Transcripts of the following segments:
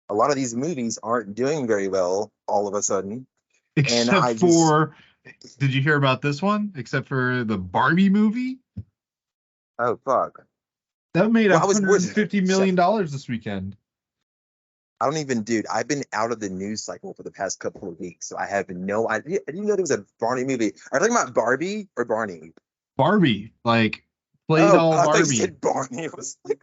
a lot of these movies aren't doing very well all of a sudden. And Except I just, for, did you hear about this one? Except for the Barbie movie? oh fuck. That made Well, I was $150 million this weekend. I don't even, dude. I've been out of the news cycle for the past couple of weeks, so I have no idea. I didn't know there was a Barney movie. Are you talking about Barbie or Barney? Barbie, like play Oh, doll I thought you Barbie. said Barney. I was like,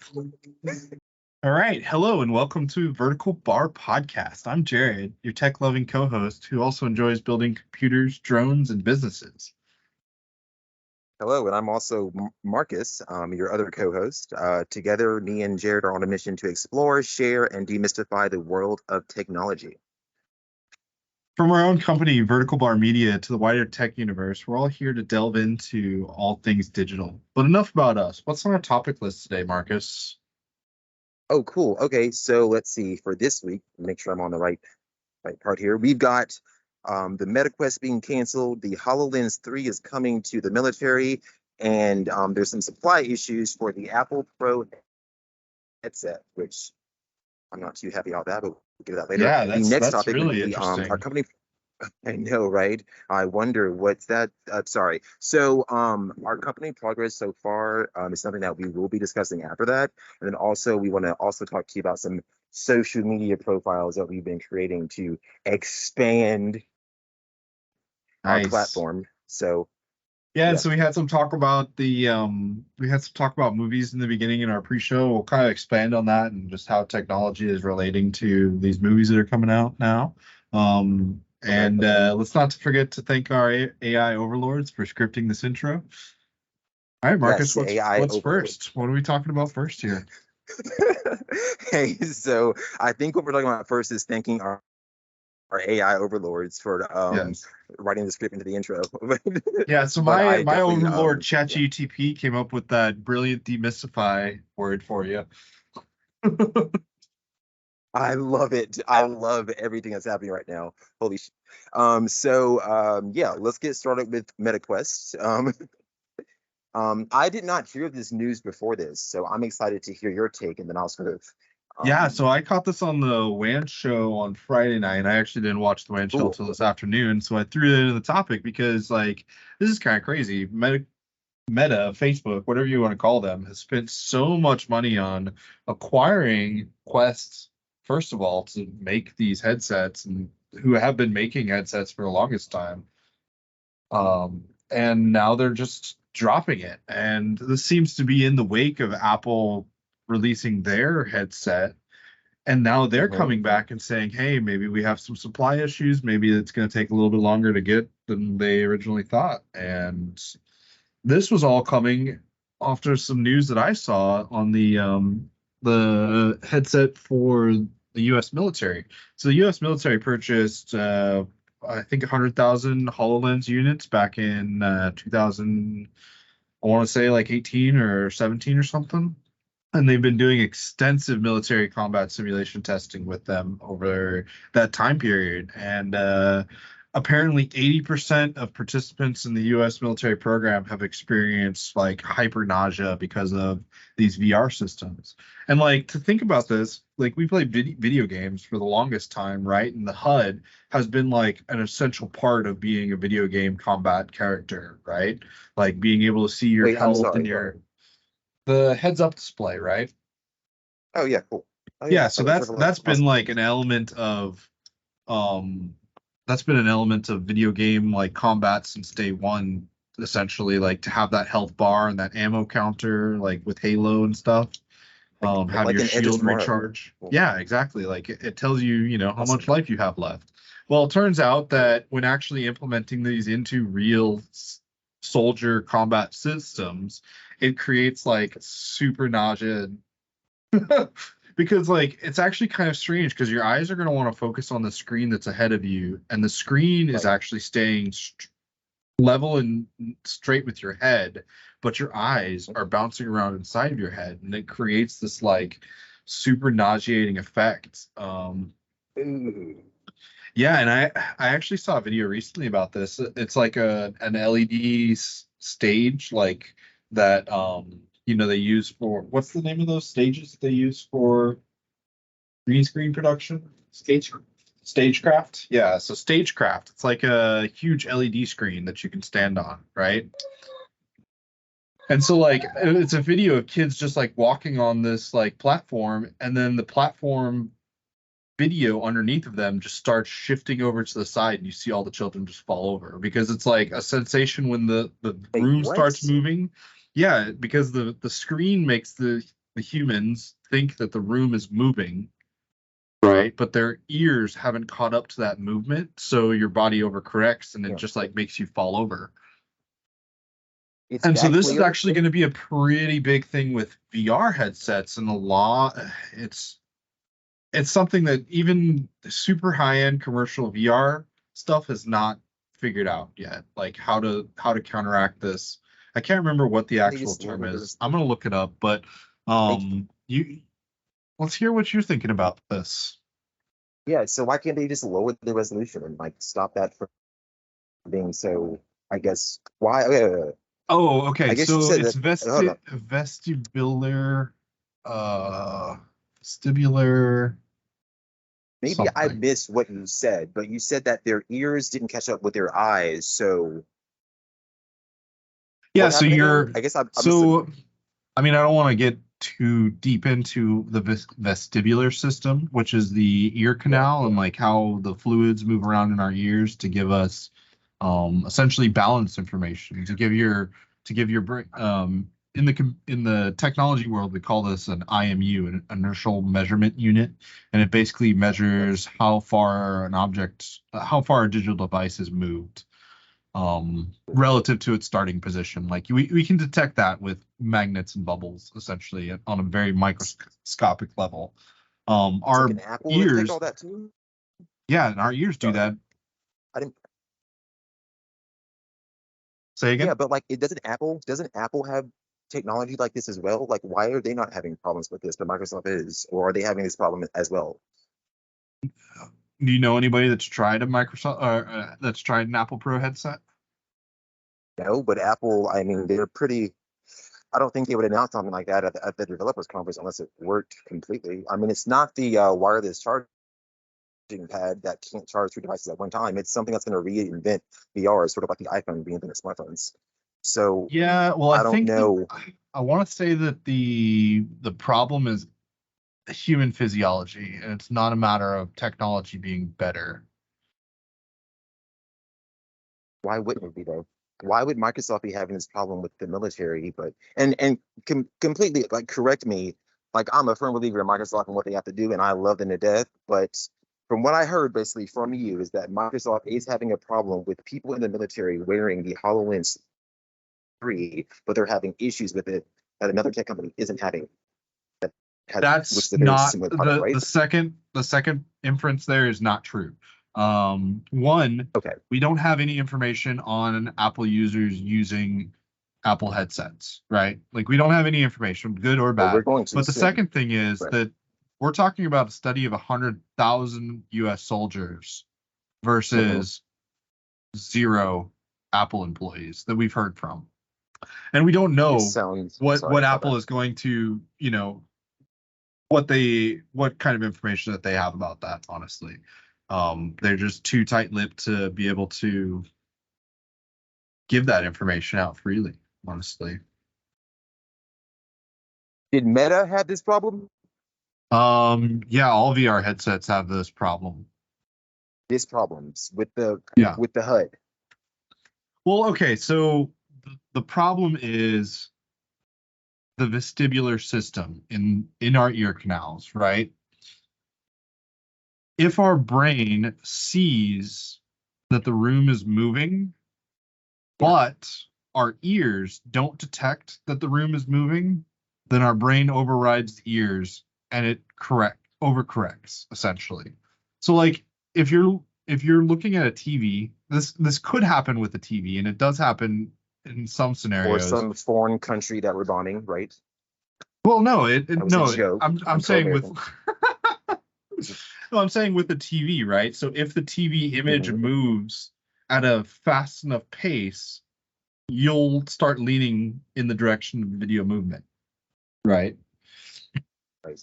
All right. Hello and welcome to Vertical Bar Podcast. I'm Jared, your tech loving co host who also enjoys building computers, drones, and businesses. hello, and I'm also Marcus, your other co-host. Together, me and Jared are on a mission to explore, share, and demystify the world of technology. From our own company, Vertical Bar Media, to the wider tech universe, we're all here to delve into all things digital. But enough about us. What's on our topic list today, Marcus? Oh, cool. Okay, so let's see. For this week, make sure I'm on the right part here. We've got the MetaQuest being canceled. The HoloLens 3 is coming to the military, and there's some supply issues for the Apple Pro headset, which I'm not too happy about that, but we'll get to that later. Yeah, The next that's topic would really be our interesting. company. I know, right? I wonder what's that. Sorry. So, our company progress so far is something that we will be discussing after that, and then also we want to also talk to you about some social media profiles that we've been creating to expand our Nice. platform. So, Yeah, and yeah, so we had some talk about movies in the beginning in our pre-show. We'll kind of expand on that and just how technology is relating to these movies that are coming out now. okay. And let's not forget to thank our AI overlords for scripting this intro. All right, Marcus, Yes, what's AI what's overload. first? What are we talking about first here? Hey, so I think what we're talking about first is thanking our AI overlords for Yes. writing the script into the intro. Yeah, so But my I my definitely overlord yeah. ChatGPT came up with that brilliant demystify word for you. I love it. I love everything that's happening right now. Holy sh. Yeah, let's get started with MetaQuest. I did not hear this news before this, so I'm excited to hear your take, and then I'll sort of Yeah, um so I caught this on the WAN show on Friday night. I actually didn't watch the WAN show cool. until this afternoon, so I threw it into the topic because, like, this is kind of crazy. Meta, Facebook, whatever you want to call them, has spent so much money on acquiring Quests, first of all, to make these headsets, and who have been making headsets for the longest time. And now they're just dropping it. And this seems to be in the wake of Apple releasing their headset. And now they're Mhm. coming back and saying, hey, maybe we have some supply issues. Maybe it's going to take a little bit longer to get than they originally thought. And this was all coming after some news that I saw on the headset for the U.S. military. So the U.S. military purchased, I think, 100,000 HoloLens units back in 2000. I want to say like 18 or 17 or something. And they've been doing extensive military combat simulation testing with them over that time period. And apparently 80% of participants in the US military program have experienced like hyper nausea because of these VR systems. And like to think about this, like we played video games for the longest time, right? And the HUD has been like an essential part of being a video game combat character, right? Like being able to see your Wait, I'm health and sorry. your the heads up display, right? Oh yeah, cool. Oh yeah, Yeah, so that's that's been awesome. like an element of um that's been an element of video game like combat since day one, essentially, like to have that health bar and that ammo counter, like with Halo and stuff. Have Like your an Edge of shield Tomorrow. recharge. Cool. Yeah, exactly. Like it tells you, how much Awesome. life you have left. Well, it turns out that when actually implementing these into real soldier combat systems, it creates like super nausea because like it's actually kind of strange because your eyes are going to want to focus on the screen that's ahead of you, and the screen is Right. actually staying level and straight with your head, but your eyes are bouncing around inside of your head, and it creates this like super nauseating effect. Ooh. Yeah, and I actually saw a video recently about this. It's like an LED stage like that they use for, what's the name of those stages that they use for Green screen production? Stage. Stagecraft? Yeah, so Stagecraft. It's like a huge LED screen that you can stand on, right? And so like it's a video of kids just like walking on this like platform, and then the platform video underneath of them just starts shifting over to the side, and you see all the children just fall over because it's like a sensation when the Wait, room what? starts moving. Yeah, because the screen makes the humans think that the room is moving, right? But their ears haven't caught up to that movement, so your body overcorrects and it Yeah. just like makes you fall over. It's And so that this is clear? actually going to be a pretty big thing with VR headsets, and it's something that even super high-end commercial VR stuff has not figured out yet, like how to counteract this. I can't remember what the They actual just term lower the is. I'm gonna look it up, but you let's hear what you're thinking about this. Yeah, so why can't they just lower the resolution and like stop that from being so, I guess, why? Oh, okay. I guess you So said it's that. Hold on. vestibular, vestibular Maybe I something. missed what you said, but you said that their ears didn't catch up with their eyes. So Yeah. what So happened again? you're I guess I'm missing. so. I mean, I don't want to get too deep into the vestibular system, which is the ear Yeah, canal and like how the fluids move around in our ears to give us essentially balance information to give your brain in the technology world we call this an IMU, an inertial measurement unit, and it basically measures how far a digital device is moved relative to its starting position. Like we can detect that with magnets and bubbles, essentially, on a very microscopic level. so Our can Apple detect all ears, that too? yeah, and our ears do Sorry, that. I didn't. Say Yeah, again? but like, it doesn't Apple have technology like this as well? Like, why are they not having problems with this, but Microsoft is, or are they having this problem as well? Do you know anybody that's tried a Microsoft or that's tried an Apple Pro headset? No, but Apple, I mean, they're pretty. I don't think they would announce something like that at the developers conference unless it worked completely. I mean, it's not the wireless charging pad that can't charge two devices at one time. It's something that's going to reinvent VR, sort of like the iPhone reinvented smartphones. So Yeah, well, I I don't think know. I want to say that the problem is human physiology, and it's not a matter of technology being better. Why wouldn't it be though? Why would Microsoft be having this problem with the military? But and completely like correct me. Like I'm a firm believer in Microsoft and what they have to do, and I love them to death. But from what I heard, basically from you, is that Microsoft is having a problem with people in the military wearing the HoloLens 3, but they're having issues with it that another tech company isn't having. That which is That's a very not similar product, right? the second inference there is not true. One, Okay, we don't have any information on Apple users using Apple headsets, right? Like we don't have any information, good or but we're bad. going to But the soon, second thing is right? that we're talking about a study of 100,000 US soldiers Hmm. versus zero Apple employees that we've heard from. And we don't This know sounds what sorry about that. Apple is going to, what kind of information that they have about that, honestly. They're just too tight-lipped to be able to give that information out freely, honestly. Did Meta have this problem? Yeah, all VR headsets have this problem. This problems Yeah. with the HUD. Well, okay, so the problem is the vestibular system in our ear canals, right? If our brain sees that the room is moving, Yeah. but our ears don't detect that the room is moving, then our brain overrides the ears and it overcorrects essentially. So like if you're looking at a TV, this could happen with a TV, and it does happen in some Or scenarios. some foreign country that we're bombing, right? Well, no, That was a joke. I'm I'm saying with pro-American. no, I'm saying with the TV, right? So if the TV image Mhm. moves at a fast enough pace, you'll start leaning in the direction of video movement. Right. Right.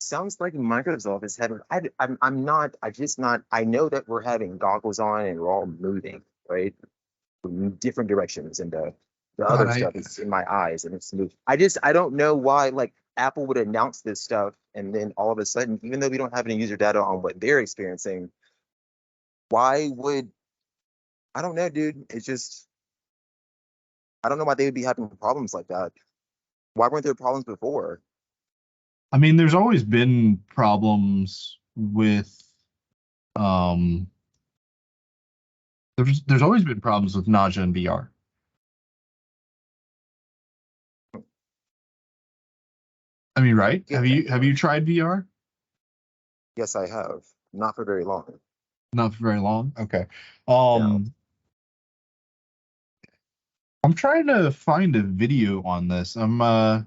Sounds like Microsoft is having. I'm not. I just not. I know that we're having goggles on and we're all moving, right? In different directions, and the God, other stuff is in my eyes and it's moving. I don't know why like Apple would announce this stuff and then all of a sudden, even though we don't have any user data on what they're experiencing, why would I don't know, dude. It's just I don't know why they would be having problems like that. Why weren't there problems before? I mean, there's always been problems with um there's always been problems with nausea in VR. I mean, right? Get Have you tried VR? Yes, I have. Not for very long. Not for very long. Okay. No. Um, I'm trying to find a video on this. I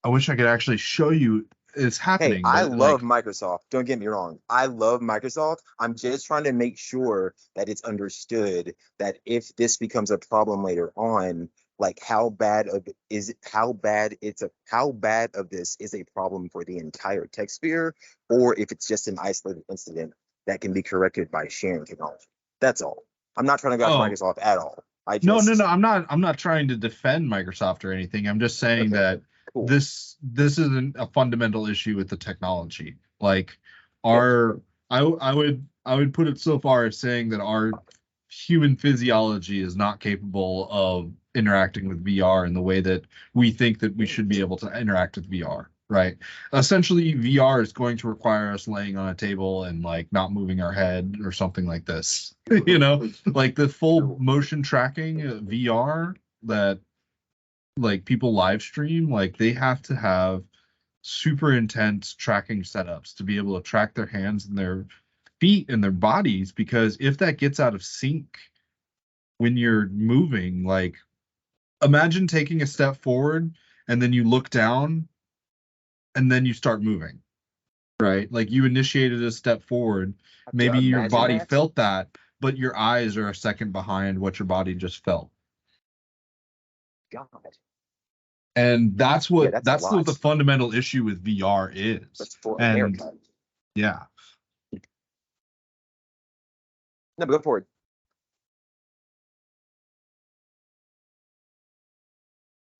wish I could actually show you it's Hey, happening, I but love like, Microsoft. Don't get me wrong. I love Microsoft. I'm just trying to make sure that it's understood that if this becomes a problem later on, like how bad of this is a problem for the entire tech sphere, or if it's just an isolated incident that can be corrected by sharing technology. That's all. I'm not trying to go after oh, Microsoft at all. I no, just I'm not trying to defend Microsoft or anything. I'm just saying okay, that cool. this isn't a fundamental issue with the technology. Like Yep. our I would put it so far as saying that our human physiology is not capable of interacting with VR in the way that we think that we should be able to interact with VR, right? Essentially, VR is going to require us laying on a table and like not moving our head or something like this. You know, like the full motion tracking VR that like people live stream, like they have to have super intense tracking setups to be able to track their hands and their feet and their bodies because if that gets out of sync when you're moving, like imagine taking a step forward and then you look down and then you start moving, right? Like you initiated a step forward, Have to maybe your imagine body that. felt that, but your eyes are a second behind what your body just felt. God. And Yeah, that's a that's what lot. the fundamental issue with VR is. That's for And America. yeah. No, but go forward.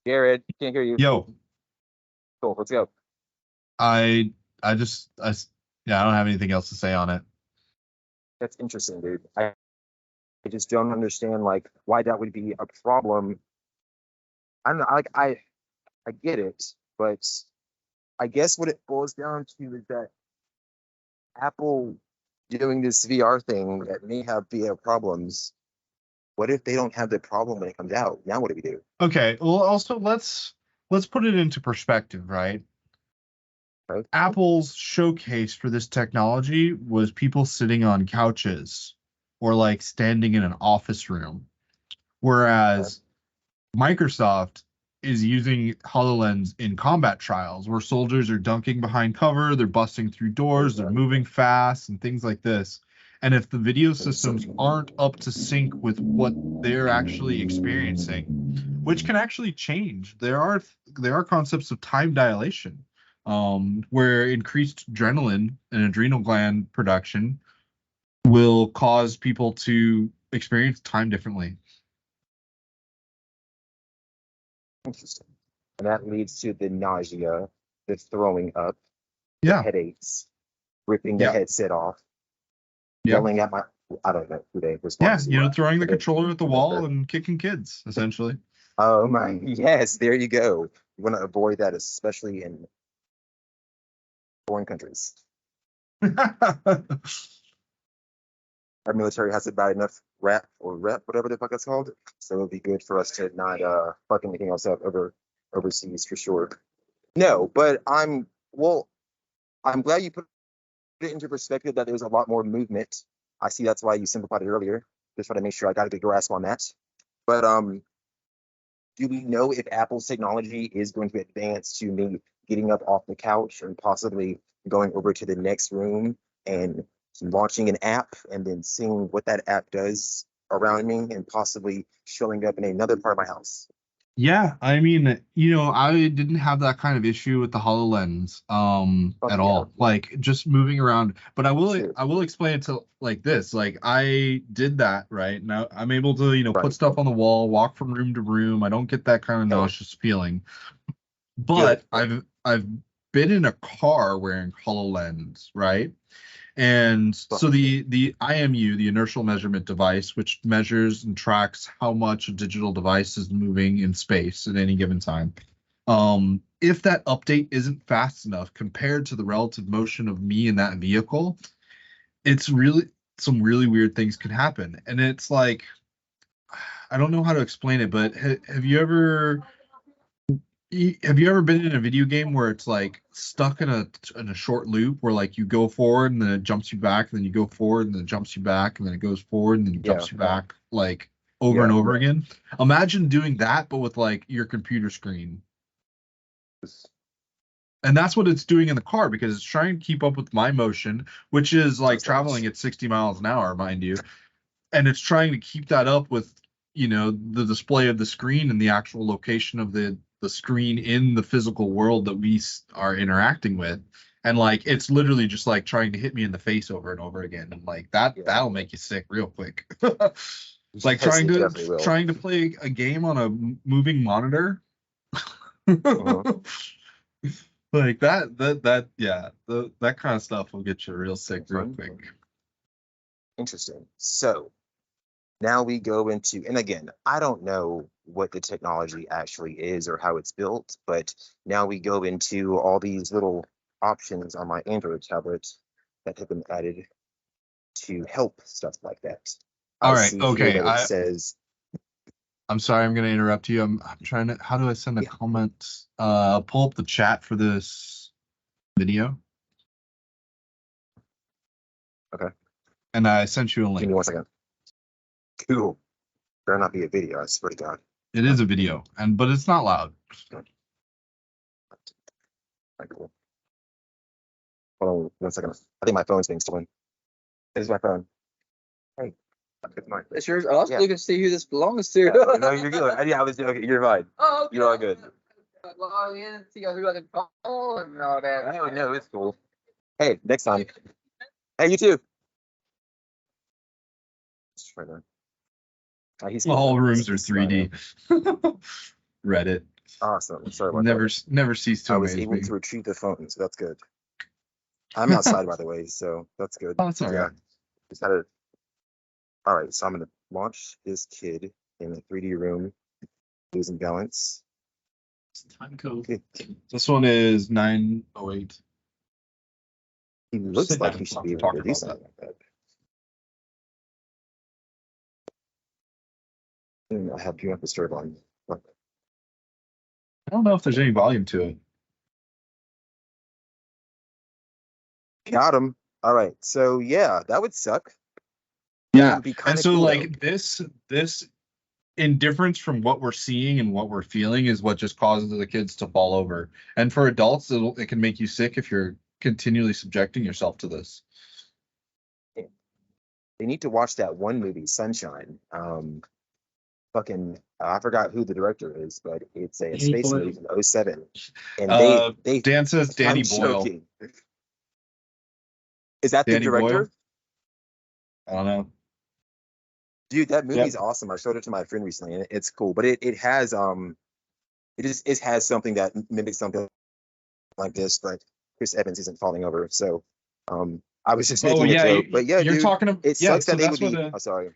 Jared, can't hear you. Yo, Cool, let's go. I I just yeah, I don't have anything else to say on it. That's interesting, dude. I just don't understand like why that would be a problem. I don't know, like I get it, but I guess what it boils down to is that Apple doing this VR thing that may have VR problems. What if they don't have the problem when it comes out? Now what do we do? Okay, well also let's put it into perspective, right? Right? Apple's showcase for this technology was people sitting on couches or like standing in an office room. Okay. Whereas Microsoft is using HoloLens in combat trials where soldiers are dunking behind cover, they're busting through doors, they're moving fast, and things like this. And if the video systems aren't up to sync with what they're actually experiencing, which can actually change, there are concepts of time dilation, where increased adrenaline and adrenal gland production will cause people to experience time differently. Interesting. And that leads to the nausea, the throwing up, the Yeah, headaches, ripping the yeah, headset off, yeah. yelling at my I don't know who they respond Yeah, to. you know, throwing the But controller at the that's wall fair. and kicking kids, essentially. Oh my yes, there you go. You want to avoid that, especially in foreign countries. Our military has about enough rap or rep, whatever the fuck it's called. So it'll be good for us to not fuck anything else up overseas for sure. No, but I'm glad you put it into perspective that there's a lot more movement. I see that's why you simplified it earlier. Just trying to make sure I got a good grasp on that. But do we know if Apple's technology is going to advance to me getting up off the couch and possibly going over to the next room and launching an app and then seeing what that app does around me and possibly showing up in another part of my house? Yeah, I mean, I didn't have that kind of issue with the HoloLens Fuck at yeah. all. Like just moving around. But Shit. I will explain it to like this. Like I did that, right? Now I'm able to, put Right. stuff on the wall, walk from room to room. I don't get that kind of Hey, nauseous feeling. good. But I've been in a car wearing HoloLens, right? And Fuck so yeah. the IMU, the inertial measurement device, which measures and tracks how much a digital device is moving in space at any given time. If that update isn't fast enough compared to the relative motion of me in that vehicle, it's really some really weird things can happen. And it's like I don't know how to explain it, but have you ever been in a video game where it's like stuck in a short loop where like you go forward and then it jumps you back and then you go forward and then it jumps you back and then it goes forward and then it Yeah. jumps you back like over and Yeah. over again? Imagine doing that but with like your computer screen. And that's what it's doing in the car because it's trying to keep up with my motion, which is like Just traveling nice. at 60 miles an hour, mind you. And it's trying to keep that up with the display of the screen and the actual location of the screen in the physical world that we are interacting with, and like it's literally just like trying to hit me in the face over and over again, and like Yeah. that'll make you sick real quick. Like Yes, it definitely will. trying to play a game on a moving monitor. Uh-huh. Like yeah, that kind of stuff will get you real sick real Fun. quick. Interesting. So now we go into, and again, I don't know what the technology actually is or how it's built, but now we go into all these little options on my Android tablet that have been added to help stuff like that. All I right, see here okay. that it says, I'm sorry, I'm going to interrupt you. I'm trying to. How do I send a yeah, comment? Pull up the chat for this video, okay, and I sent you a give link. me 1 second. Cool. Better not be a video, I swear to God. It is a video, but it's not loud. All right, cool. Hold on 1 second. I think my phone's being stolen. This is my phone. Hey, it's mine. It's yours. I was Yeah. looking to see who this belongs to. Yeah. No, you're good. Yeah, I was okay. You're fine. Oh, okay. You're all good. Log in, see who I can call and all that. No, no, it's cool. Hey, next time. Hey, you too. Just try to. He's cool All though. rooms are He's fine, though. 3D. Reddit Awesome. Sorry about that. never cease to I was amaze able me. to retrieve the phone, so that's good. I'm outside, by the way, so that's good. Oh, that's all Yeah. right. Just had to. All right, so I'm gonna launch this kid in a 3D room, losing balance. Time code. Okay. This one is 908. He looks like he should be able to do Talking about that. something like that. I have Do Not Disturb on. Look, I don't know if there's any volume to it. got him. All right, so yeah, that would suck. Yeah, It'd be and kind of so cool though. like this indifference from what we're seeing and what we're feeling is what just causes the kids to fall over. And for adults, it can make you sick if you're continually subjecting yourself to this. They need to watch that one movie, Sunshine. Fucking, I forgot who the director is, but it's a Danny space Boyle. movie from '07, and they. Dan says Danny I'm Boyle. joking. Is that the Danny Boyle? director? I don't know. Dude, that Yep. movie's awesome. I showed it to my friend recently, and it's cool. But it has it has something that mimics something like this, but Chris Evans isn't falling over. So I was just Oh making a yeah, joke. But yeah, you're dude, talking about it yeah. sucks So that they that's would what be. Oh, sorry.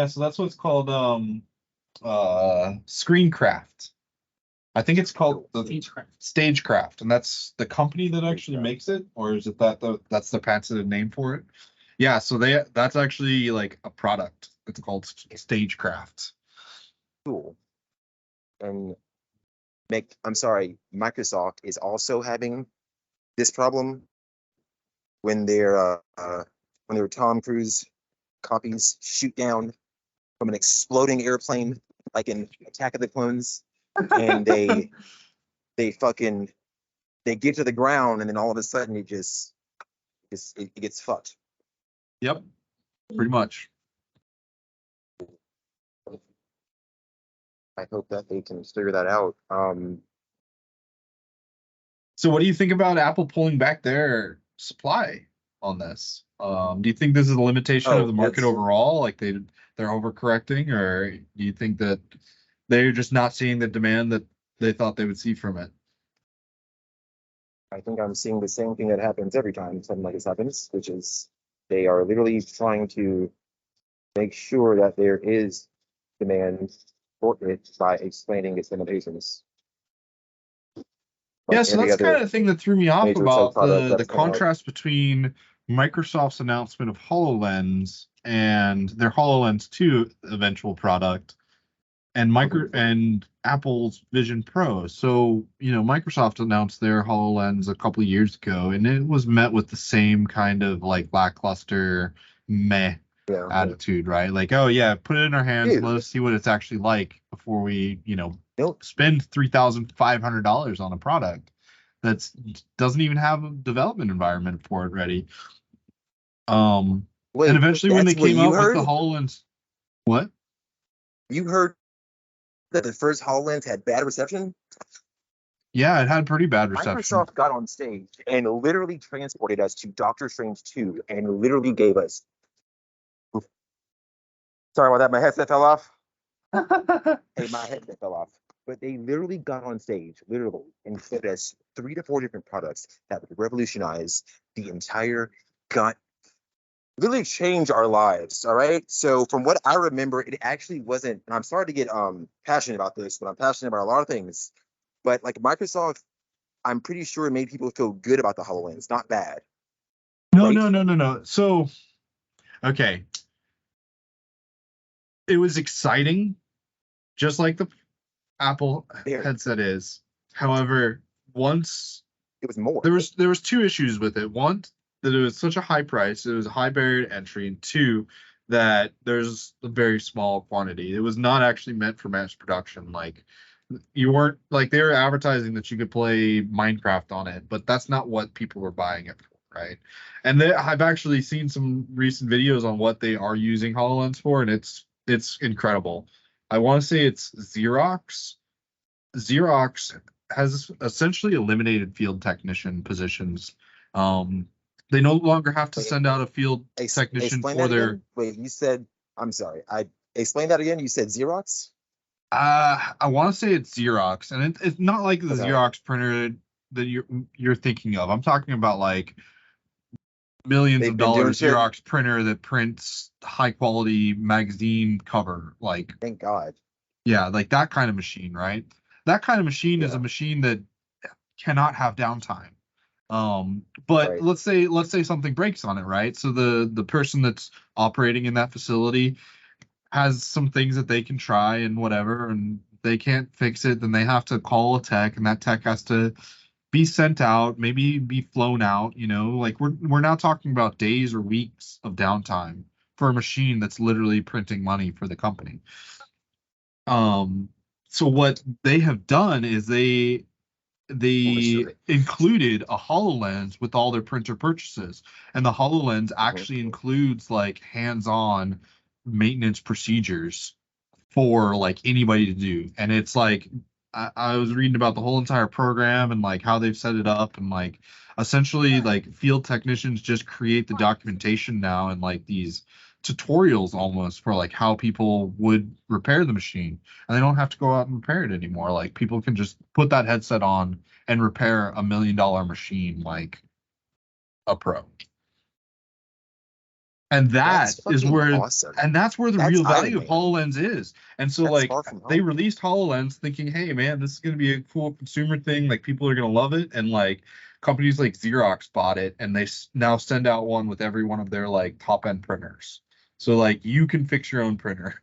so that's what's called Screencraft. I think it's called the Stagecraft, and that's the company that actually makes it, or is it that's the patented name for it? Yeah, so that's actually like a product. It's called Stagecraft. Cool. And I'm sorry, Microsoft is also having this problem when their Tom Cruise copies shoot down from an exploding airplane, like in Attack of the Clones, and they fucking they get to the ground, and then all of a sudden it gets fucked. Yep, pretty much. I hope that they can figure that out. So what do you think about Apple pulling back their supply on this? Do you think this is a limitation of Oh, the market that's overall? Like they're overcorrecting, or do you think that they're just not seeing the demand that they thought they would see from it? I think I'm seeing the same thing that happens every time something like this happens, which is they are literally trying to make sure that there is demand for it by explaining its limitations, Yeah, like so every that's kind other of the thing that threw me off major tech about product the that's come out. contrast between Microsoft's announcement of HoloLens and their HoloLens 2 eventual product and Apple's Vision Pro. So, Microsoft announced their HoloLens a couple of years ago, and it was met with the same kind of like lackluster meh Yeah, attitude, right? Like, oh yeah, put it in our hands and let dude. us see what it's actually like before we, Nope. spend $3,500 on a product that doesn't even have a development environment for it ready. And Wait, eventually when they that's what came you out with the heard? HoloLens, what? You heard that the first HoloLens had bad reception? Yeah, it had pretty bad reception. Microsoft got on stage and literally transported us to Doctor Strange 2 and literally gave us. Oof, sorry about that. My headset fell off. Hey, my headset fell off. But they literally got on stage, literally, and showed us 3 to 4 different products that would revolutionize the entire gut, literally change our lives. All right. So from what I remember, it actually wasn't, and I'm sorry to get passionate about this, but I'm passionate about a lot of things. But like Microsoft, I'm pretty sure it made people feel good about the HoloLens, not bad, No, right? no, no, no, no. So, okay, it was exciting, just like the Apple Very. headset is. However, once It was more. there was two issues with it. One, that it was such a high price, it was a high barrier to entry, and two, that there's a very small quantity. It was not actually meant for mass production. Like you weren't like they were advertising that you could play Minecraft on it, but that's not what people were buying it for, right? And I've actually seen some recent videos on what they are using HoloLens for, and it's incredible. I want to say it's Xerox. Xerox has essentially eliminated field technician positions. Um, they no longer have to Wait, send out a field technician explain for that their. again. Wait, you said, I'm sorry. I explained that again. You said Xerox? I want to say it's Xerox, and it's not like the Okay. Xerox printer that you're thinking of. I'm talking about like millions They've of been doing dollars shit. Xerox printer that prints high quality magazine cover. Like, Thank God. yeah, like that kind of machine, right? That kind of machine is a Yeah. machine that cannot have downtime. But Right. let's say something breaks on it, right? So the person that's operating in that facility has some things that they can try and whatever, and they can't fix it, then they have to call a tech, and that tech has to be sent out, maybe be flown out, like we're now talking about days or weeks of downtime for a machine that's literally printing money for the company. So what they have done is Holy they shit. included a HoloLens with all their printer purchases. And the HoloLens actually includes like hands-on maintenance procedures for like anybody to do. And it's like I was reading about the whole entire program and like how they've set it up, and like essentially like field technicians just create the documentation now and like these tutorials almost for like how people would repair the machine, and they don't have to go out and repair it anymore. Like people can just put that headset on and repair $1 million machine like a pro. And That's that is fucking where awesome. and that's where the That's real Iron value of Man. HoloLens is. And so That's like far from they home. released HoloLens thinking, hey man, this is gonna be a cool consumer thing, like people are gonna love it. And like companies like Xerox bought it, and they now send out one with every one of their like top end printers. So like you can fix your own printer.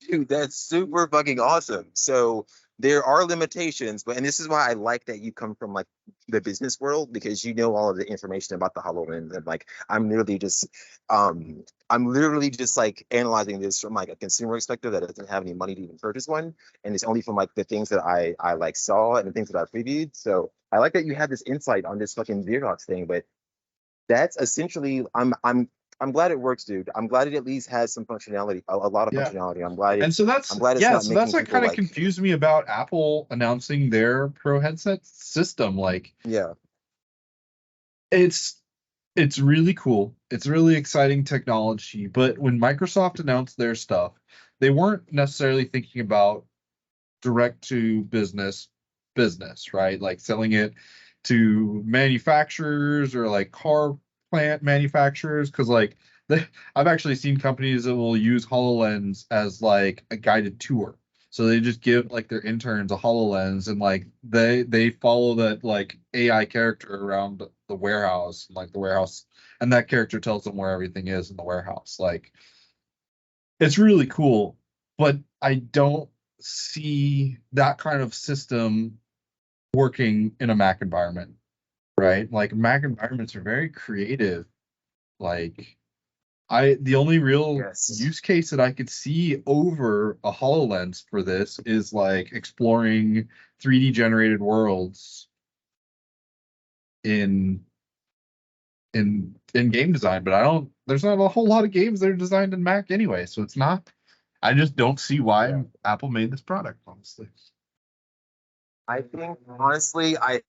Dude, that's super fucking awesome. So there are limitations, but and this is why I like that you come from like the business world, because you know all of the information about the HoloLens, and like I'm literally just like analyzing this from like a consumer perspective that doesn't have any money to even purchase one, and it's only from like the things that I like saw and the things that I previewed. So I like that you have this insight on this fucking Xerox thing, but that's essentially I'm I'm glad it works, dude. I'm glad it at least has some functionality, a lot of Yeah. functionality. And so I'm glad it's not so that's making what people kind of like, confused me about Apple announcing their Pro headset system. Like yeah, it's it's really cool. It's really exciting technology, but when Microsoft announced their stuff, they weren't necessarily thinking about direct to business, right? Like selling it to manufacturers or like car plant manufacturers because like I've actually seen companies that will use HoloLens as like a guided tour. So they just give like their interns a HoloLens and like they follow that like AI character around the warehouse, like the warehouse, and that character tells them where everything is in the warehouse. Like it's really cool, but I don't see that kind of system working in a Mac environment, right? Like Mac environments are very creative. Like the only real yes, use case that I could see over a HoloLens for this is like exploring 3D generated worlds in in game design, but I don't there's not a whole lot of games that are designed in Mac anyway, so it's not I just don't see yeah. why Apple made this product, honestly. I think honestly, I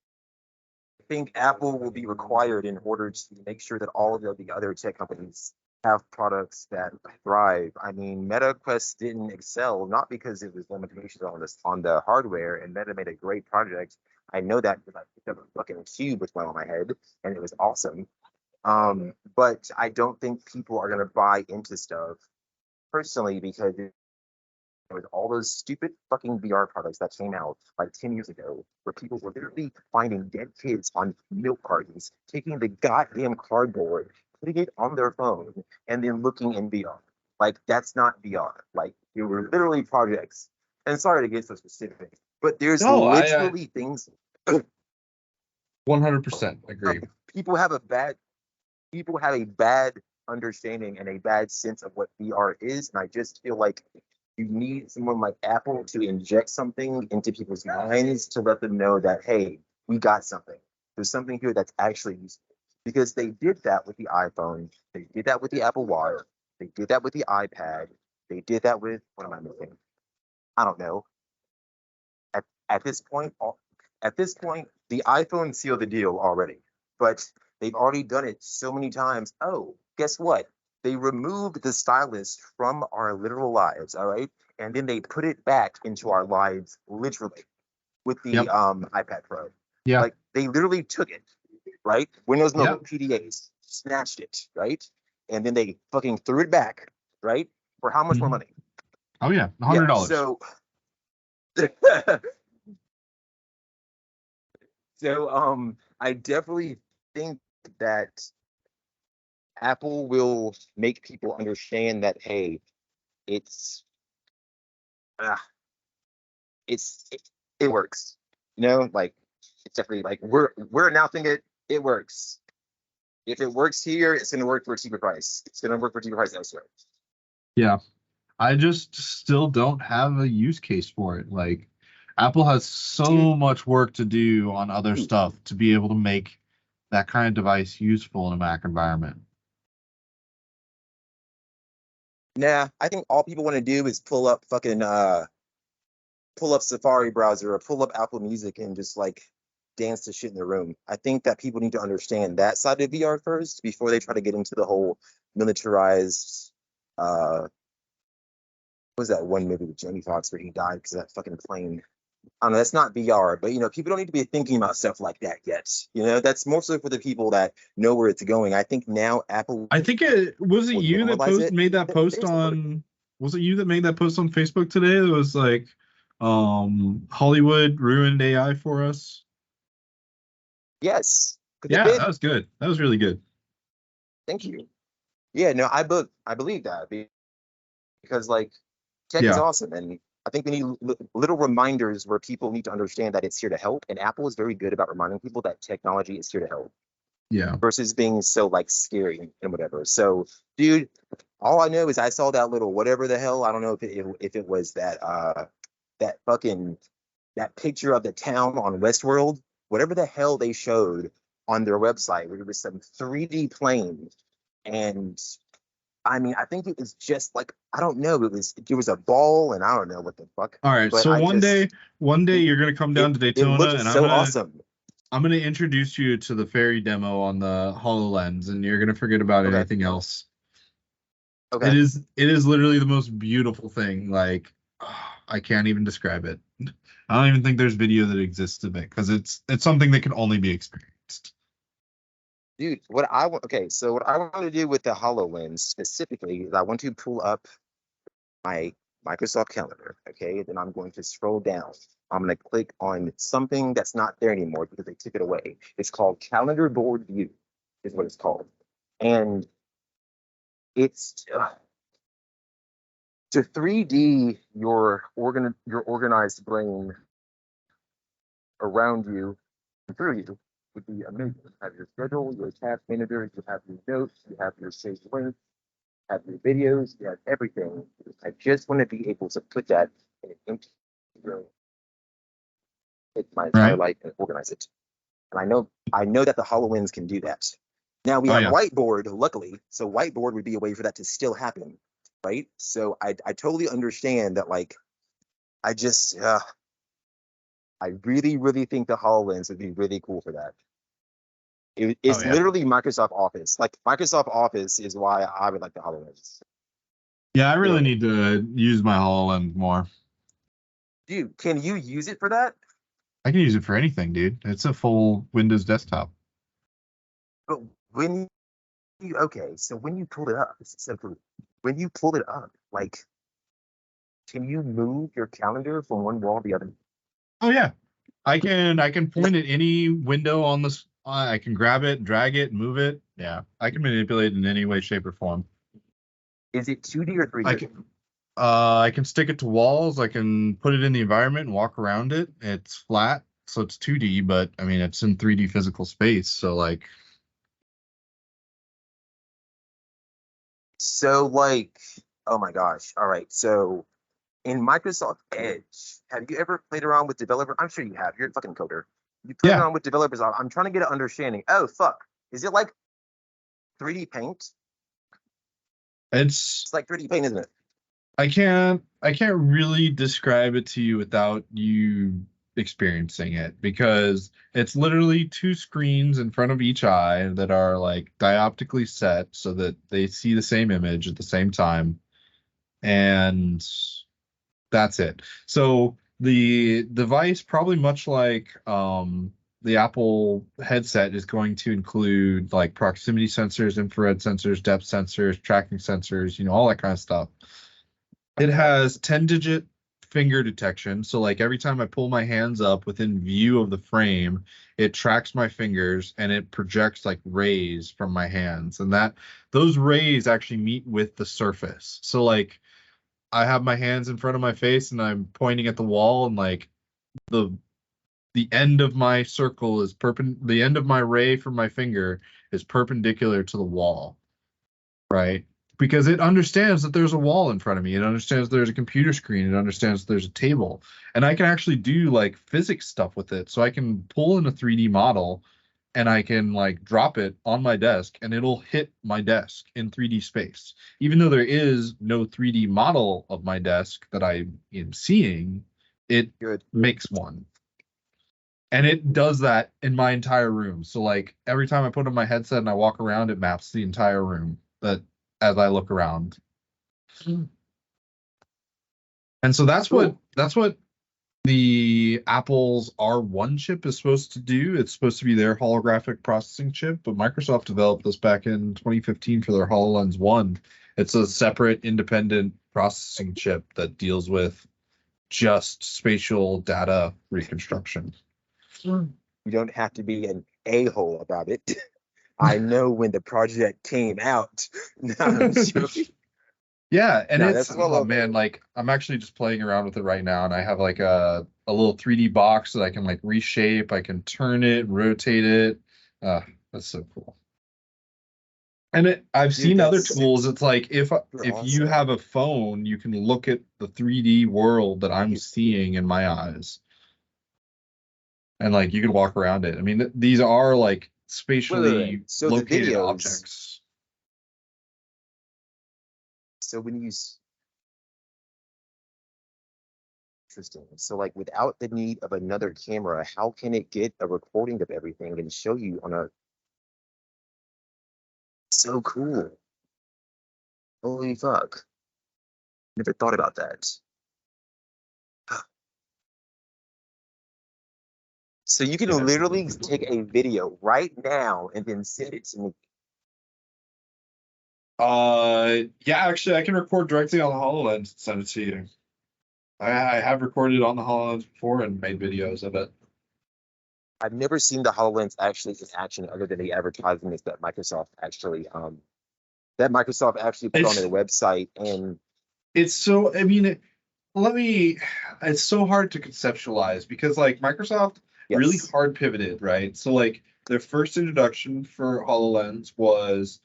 think Apple will be required in order to make sure that all of the other tech companies have products that thrive. I mean, Meta Quest didn't excel not because it was limitations on this on the hardware, and Meta made a great project. I know that because I picked up a fucking cube with one on my head, and it was awesome. But I don't think people are gonna buy into stuff personally because with all those stupid fucking VR products that came out like 10 years ago, where people were literally finding dead kids on milk cartons, taking the goddamn cardboard, putting it on their phone, and then looking in VR. Like, that's not VR. Like, they were literally projects. And sorry to get so specific, but there's No, I literally things 100% agree. people have a bad people have a bad understanding and a bad sense of what VR is. And I just feel like you need someone like Apple to inject something into people's minds to let them know that, hey, we got something. There's something here that's actually useful. Because they did that with the iPhone. They did that with the Apple Watch. They did that with the iPad. They did that with, what am I missing? I don't know. At, at this point, at this point, the iPhone sealed the deal already. But they've already done it so many times. Oh, guess what? They removed the stylus from our literal lives, all right? And then they put it back into our lives literally with the Yep. iPad Pro. Yeah. Like they literally took it, right? Windows Mobile Yep. PDAs, snatched it, right? And then they fucking threw it back, right? For how much more money? Oh yeah, Yeah, $100. so so I definitely think that Apple will make people understand that hey, it's uh, it works. You know, like it's definitely like we're announcing it. It works. If it works here, it's gonna work for a cheaper price. It's gonna work for a cheaper price elsewhere. Yeah. I just still don't have a use case for it. Like Apple has Dude, so much work to do on other stuff to be able to make that kind of device useful in a Mac environment. nah, I think all people want to do is pull up Safari browser or pull up Apple Music and just like dance to shit in their room. I think that people need to understand that side of VR first before they try to get into the whole militarized what was that one movie with Jamie Foxx where he died because of that fucking plane? I don't know, that's not VR, but people don't need to be thinking about stuff like that yet. That's mostly for the people that know where it's going. I think now Apple I think it was it will you that normalize post it. made that post There's no, on was it you that made that post on Facebook today that was like Hollywood ruined AI for us? yes, because it Yeah, that did. was good. That was really good. Thank you. Yeah, no, I believe that because like tech is Yeah. awesome, and I think we need little reminders where people need to understand that it's here to help. And Apple is very good about reminding people that technology is here to help Yeah. versus being so like scary and whatever. So, dude, all I know is I saw that little whatever the hell. I don't know if it was that fucking that picture of the town on Westworld, whatever the hell they showed on their website, where it was some 3D plane And I mean, I think it was just like, I don't know, it was a ball, and I don't know what the fuck. All right, But so I just one day it, you're gonna come down to it Daytona, looked and so awesome. I'm gonna introduce you to the ferry demo on the HoloLens, and you're gonna forget about Okay. anything else. Okay. It is literally the most beautiful thing. Like, I can't even describe it. I don't even think there's video that exists of it because it's something that can only be experienced. Dude, so what I want to do with the HoloLens specifically is I want to pull up my Microsoft Calendar. Okay, then I'm going to scroll down. I'm going to click on something that's not there anymore because they took it away. It's called Calendar Board View, is what it's called. And it's to 3D your organized brain around you and through you would be amazing. You have your schedule, your task manager, you have your notes, you have your saved links, you have your videos, you have everything. I just want to be able to put that in an empty room, take my entire Right? life and organize it. And I know that the HoloLens can do that. Now we Oh have yeah. whiteboard, luckily. So whiteboard would be a way for that to still happen, right? So I totally understand that. Like, I just I really really think the HoloLens would be really cool for that. Oh It's yeah. literally Microsoft Office. Like Microsoft Office is why I would like the HoloLens. Yeah, I really Literally, need to use my HoloLens more. dude, can you use it for that? I can use it for anything, dude. It's a full Windows desktop. But when so when you pulled it up, this is so cool. When you pulled it up, like, can you move your calendar from one wall to the other? Oh yeah. I can point at any window on this. I can grab it, drag it, move it. Yeah, I can manipulate it in any way, shape, or form. Is it 2D or I 3D? can I can stick it to walls. I can put it in the environment and walk around it. It's flat, so it's 2D, but I mean it's in 3D physical space. So like, So like, oh my gosh. All right. So in Microsoft Edge, have you ever played around with developer? I'm sure you have. You're a fucking coder. You played yeah, around with developers. I'm trying to get an understanding. Oh fuck. Is it like 3D Paint? it's It's like 3D Paint, isn't it? I can't really describe it to you without you experiencing it because it's literally two screens in front of each eye that are like dioptically set so that they see the same image at the same time, and that's it. So the device, probably much like the Apple headset, is going to include like proximity sensors, infrared sensors, depth sensors, tracking sensors, all that kind of stuff. It has 10-digit finger detection. So like every time I pull my hands up within view of the frame, it tracks my fingers and it projects like rays from my hands. And those rays actually meet with the surface. So like I have my hands in front of my face and I'm pointing at the wall, and like the the end of my circle is the end of my ray from my finger is perpendicular to the wall, right? Because it understands that there's a wall in front of me. It understands there's a computer screen. It understands there's a table. And I can actually do like physics stuff with it. So I can pull in a 3D model and I can like drop it on my desk and it'll hit my desk in 3D space. Even though there is no 3D model of my desk that I am seeing, it Good. makes one. And it does that in my entire room. So like every time I put on my headset and I walk around, it maps the entire room that as I look around. And so Cool. that's what the Apple's R1 chip is supposed to do. It's supposed to be their holographic processing chip, but Microsoft developed this back in 2015 for their HoloLens 1. It's a separate independent processing chip that deals with just spatial data reconstruction. You don't have to be an a-hole about it. I know when the project came out. No, I'm joking. Yeah, and No, it's that's well oh over. man, like I'm actually just playing around with it right now, and I have like a little 3D box that I can like reshape. I can turn it, rotate it. That's so cool. And I've Dude, seen other that's tools. It's like super if you awesome. have a phone, you can look at the 3D world that I'm seeing in my eyes, and like you can walk around it. I mean, these are like Wait. spatially So the located videos, objects. So when you interesting. So like without the need of another camera, how can it get a recording of everything and show you on a so cool. Holy fuck. Never thought about that. So you can Yeah. literally take a video right now and then send it to me. Yeah, actually, I can record directly on the HoloLens and send it to you. I have recorded on the HoloLens before and made videos of it. I've never seen the HoloLens actually in action other than the advertisements that Microsoft actually put on their website. And It's so, I mean, it's so hard to conceptualize because like Microsoft really yes, hard pivoted, right? So like their first introduction for HoloLens was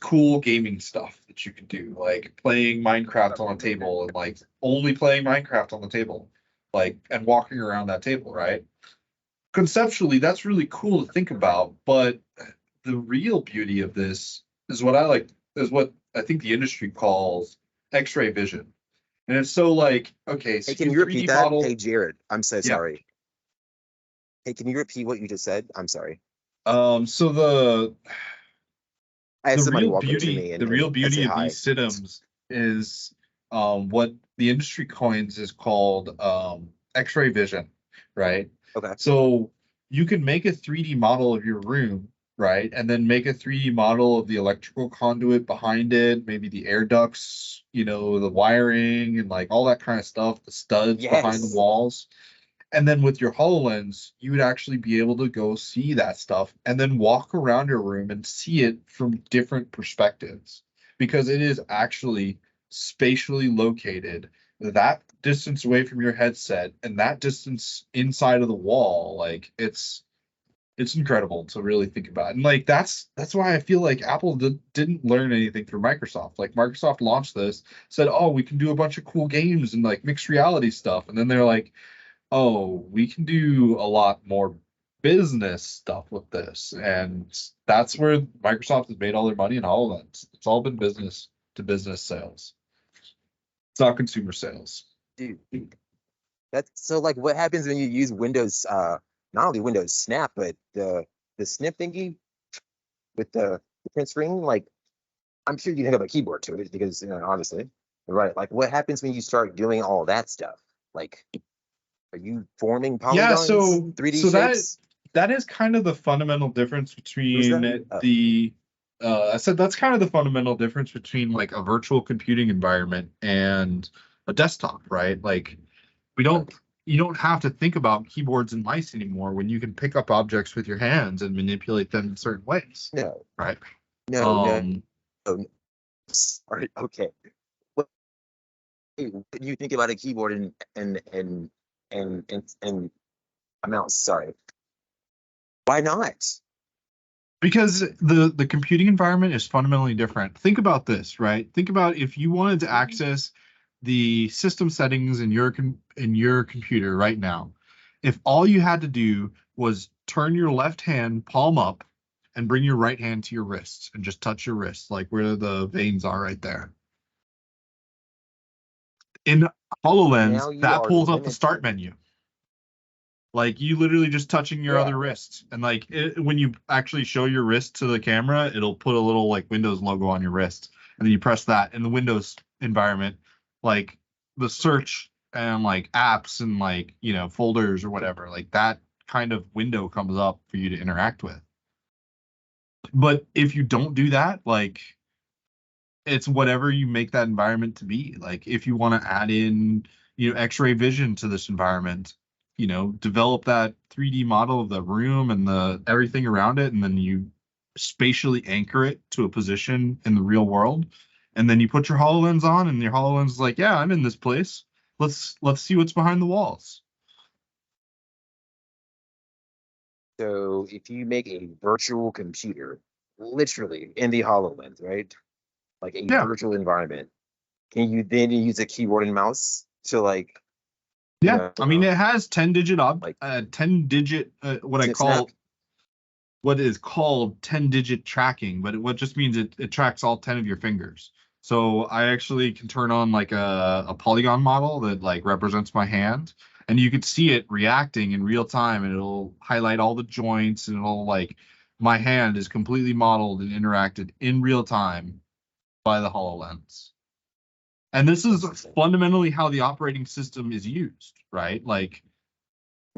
cool gaming stuff that you could do, like playing Minecraft on a table and like only playing Minecraft on the table, like and walking around that table, right? Conceptually, that's really cool to think about, but the real beauty of this is what I think the industry calls X-ray vision. And it's so like, okay, so hey, can you you repeat 3D that? model, Hey, Jared, I'm so yeah. sorry. Hey, can you repeat what you just said? I'm sorry. So I had the somebody real walk up to beauty, me the real and say beauty of hi. these systems is what the industry coins is called X-ray vision, right? Okay. So you can make a 3D model of your room, right? And then make a 3D model of the electrical conduit behind it, maybe the air ducts, the wiring and like all that kind of stuff, the studs behind the Yes. walls. And then with your HoloLens, you would actually be able to go see that stuff and then walk around your room and see it from different perspectives because it is actually spatially located that distance away from your headset and that distance inside of the wall. Like it's incredible to really think about. And like that's why I feel like Apple didn't learn anything from Microsoft. Like Microsoft launched this, said, "Oh, we can do a bunch of cool games and like mixed reality stuff." And then they're like, "Oh, we can do a lot more business stuff with this." And that's where Microsoft has made all their money in HoloLens. It's all been business to business sales. It's not consumer sales. Dude. That's so like what happens when you use Windows not only Windows Snap, but the snip thingy with the print screen, like I'm sure you have a keyboard to it because honestly, right? Like what happens when you start doing all that stuff? Like are you forming Yeah, polygons, 3D so that shapes? that is kind of the fundamental difference Who's that? between Oh, the I said that's kind of the fundamental difference between like a virtual computing environment and a desktop, right? Like we don't you don't have to think about keyboards and mice anymore when you can pick up objects with your hands and manipulate them in certain ways, no, right? no. Oh, no. Sorry. Okay. What when you think about a keyboard and a mouse? Sorry. Why not? Because the computing environment is fundamentally different. Think about this, right? Think about if you wanted to access the system settings in your computer right now. If all you had to do was turn your left hand palm up and bring your right hand to your wrists and just touch your wrists, like where the veins are right there. In HoloLens, Now you that are pulls up the start limited. menu. Like you literally just touching your Yeah. other wrist, and like when you actually show your wrist to the camera, it'll put a little like Windows logo on your wrist, and then you press that in the Windows environment, like the search and like apps and like folders or whatever, like that kind of window comes up for you to interact with. But if you don't do that, like it's whatever you make that environment to be. Like if you want to add in, X-ray vision to this environment, develop that 3D model of the room and the everything around it, and then you spatially anchor it to a position in the real world. And then you put your HoloLens on, and your HoloLens is like, yeah, I'm in this place. Let's see what's behind the walls. So if you make a virtual computer, literally in the HoloLens, right? Like a Yeah. virtual environment, can you then use a keyboard and mouse to like, Yeah. I mean, it has 10-digit like 10-digit snip snap? what is called 10-digit tracking, but what just means it tracks all 10 of your fingers. So I actually can turn on like a polygon model that like represents my hand, and you could see it reacting in real time, and it'll highlight all the joints, and it'll like my hand is completely modeled and interacted in real time by the HoloLens. And this is fundamentally how the operating system is used, right? Like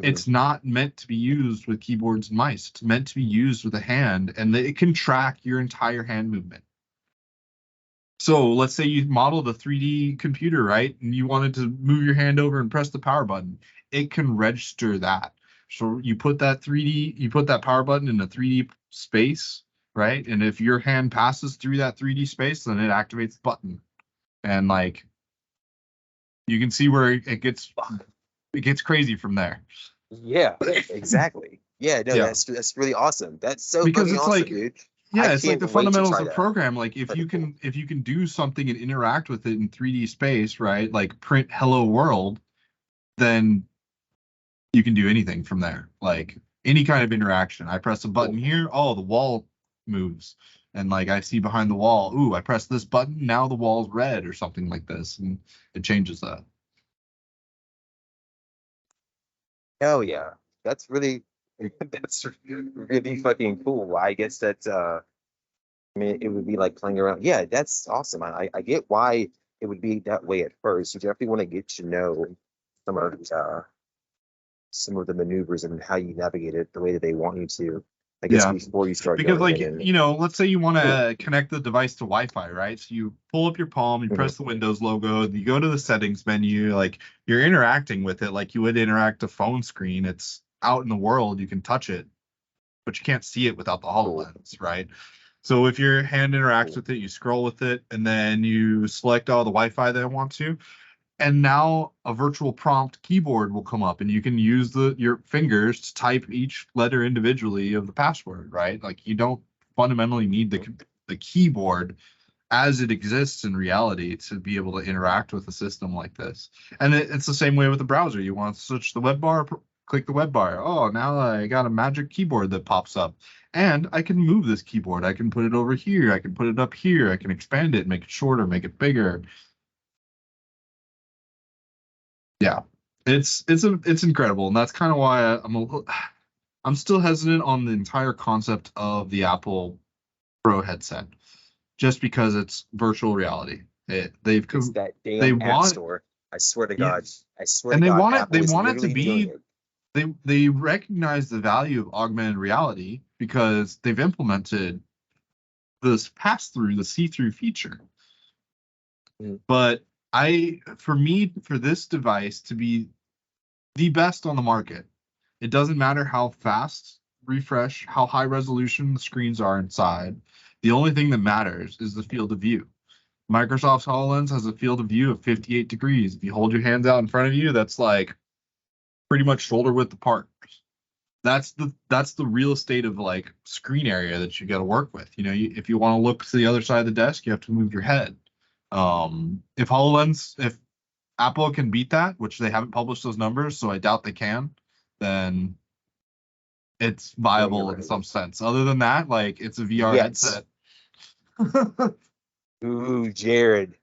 it's not meant to be used with keyboards and mice. It's meant to be used with a hand, and it can track your entire hand movement. So let's say you modeled a 3D computer, right? And you wanted to move your hand over and press the power button. It can register that. So you put that power button in a 3D space, right? And if your hand passes through that 3D space, then it activates the button. And like you can see where it gets crazy from there. Yeah, exactly. Yeah, no, Yeah. that's really awesome. That's so Because fucking it's awesome, like, dude. yeah, I it's like can't the wait to fundamentals try of that. program. Like if you Pretty can do something and interact with it in 3D space, right? Like print hello world, then you can do anything from there. Like any kind of interaction. I press a button here, oh, the wall moves. And like I see behind the wall, ooh, I press this button, now the wall's red or something like this, and it changes that. Hell yeah. That's really fucking cool. I guess that's I mean it would be like playing around. Yeah, that's awesome. I get why it would be that way at first. You definitely want to get to know some of some of the maneuvers and how you navigate it the way that they want you to. I guess Yeah. before you start Because going like, in and you know, let's say you want to connect the device to Wi-Fi, right? So you pull up your palm, you press the Windows logo, you go to the settings menu, like you're interacting with it like you would interact a phone screen. It's out in the world, you can touch it, but you can't see it without the HoloLens, right? So if your hand interacts with it, you scroll with it, and then you select all the Wi-Fi that I want to, and now a virtual prompt keyboard will come up, and you can use your fingers to type each letter individually of the password, right? Like you don't fundamentally need the keyboard as it exists in reality to be able to interact with a system like this. And it's the same way with the browser. You want to switch the web bar, click the web bar. Oh, now I got a magic keyboard that pops up. And I can move this keyboard. I can put it over here. I can put it up here. I can expand it, make it shorter, make it bigger. Yeah, it's incredible, and that's kind of why I'm still hesitant on the entire concept of the Apple Pro headset, just because it's virtual reality. They've it's that they damn app want store. I swear to yeah, God. I swear and to they God, want it. Apple They is want it to literally doing be. it. They recognize the value of augmented reality because they've implemented this pass through, the see-through feature. But for this device to be the best on the market, it doesn't matter how fast refresh, how high resolution the screens are inside. The only thing that matters is the field of view. Microsoft's HoloLens has a field of view of 58 degrees. If you hold your hands out in front of you, that's like pretty much shoulder width apart. That's the real estate of like screen area that you got to work with. You know, if you want to look to the other side of the desk, you have to move your head. If Apple can beat that, which they haven't published those numbers, so I doubt they can, then it's viable in some sense. Other than that, like it's a VR headset. Ooh, Jared.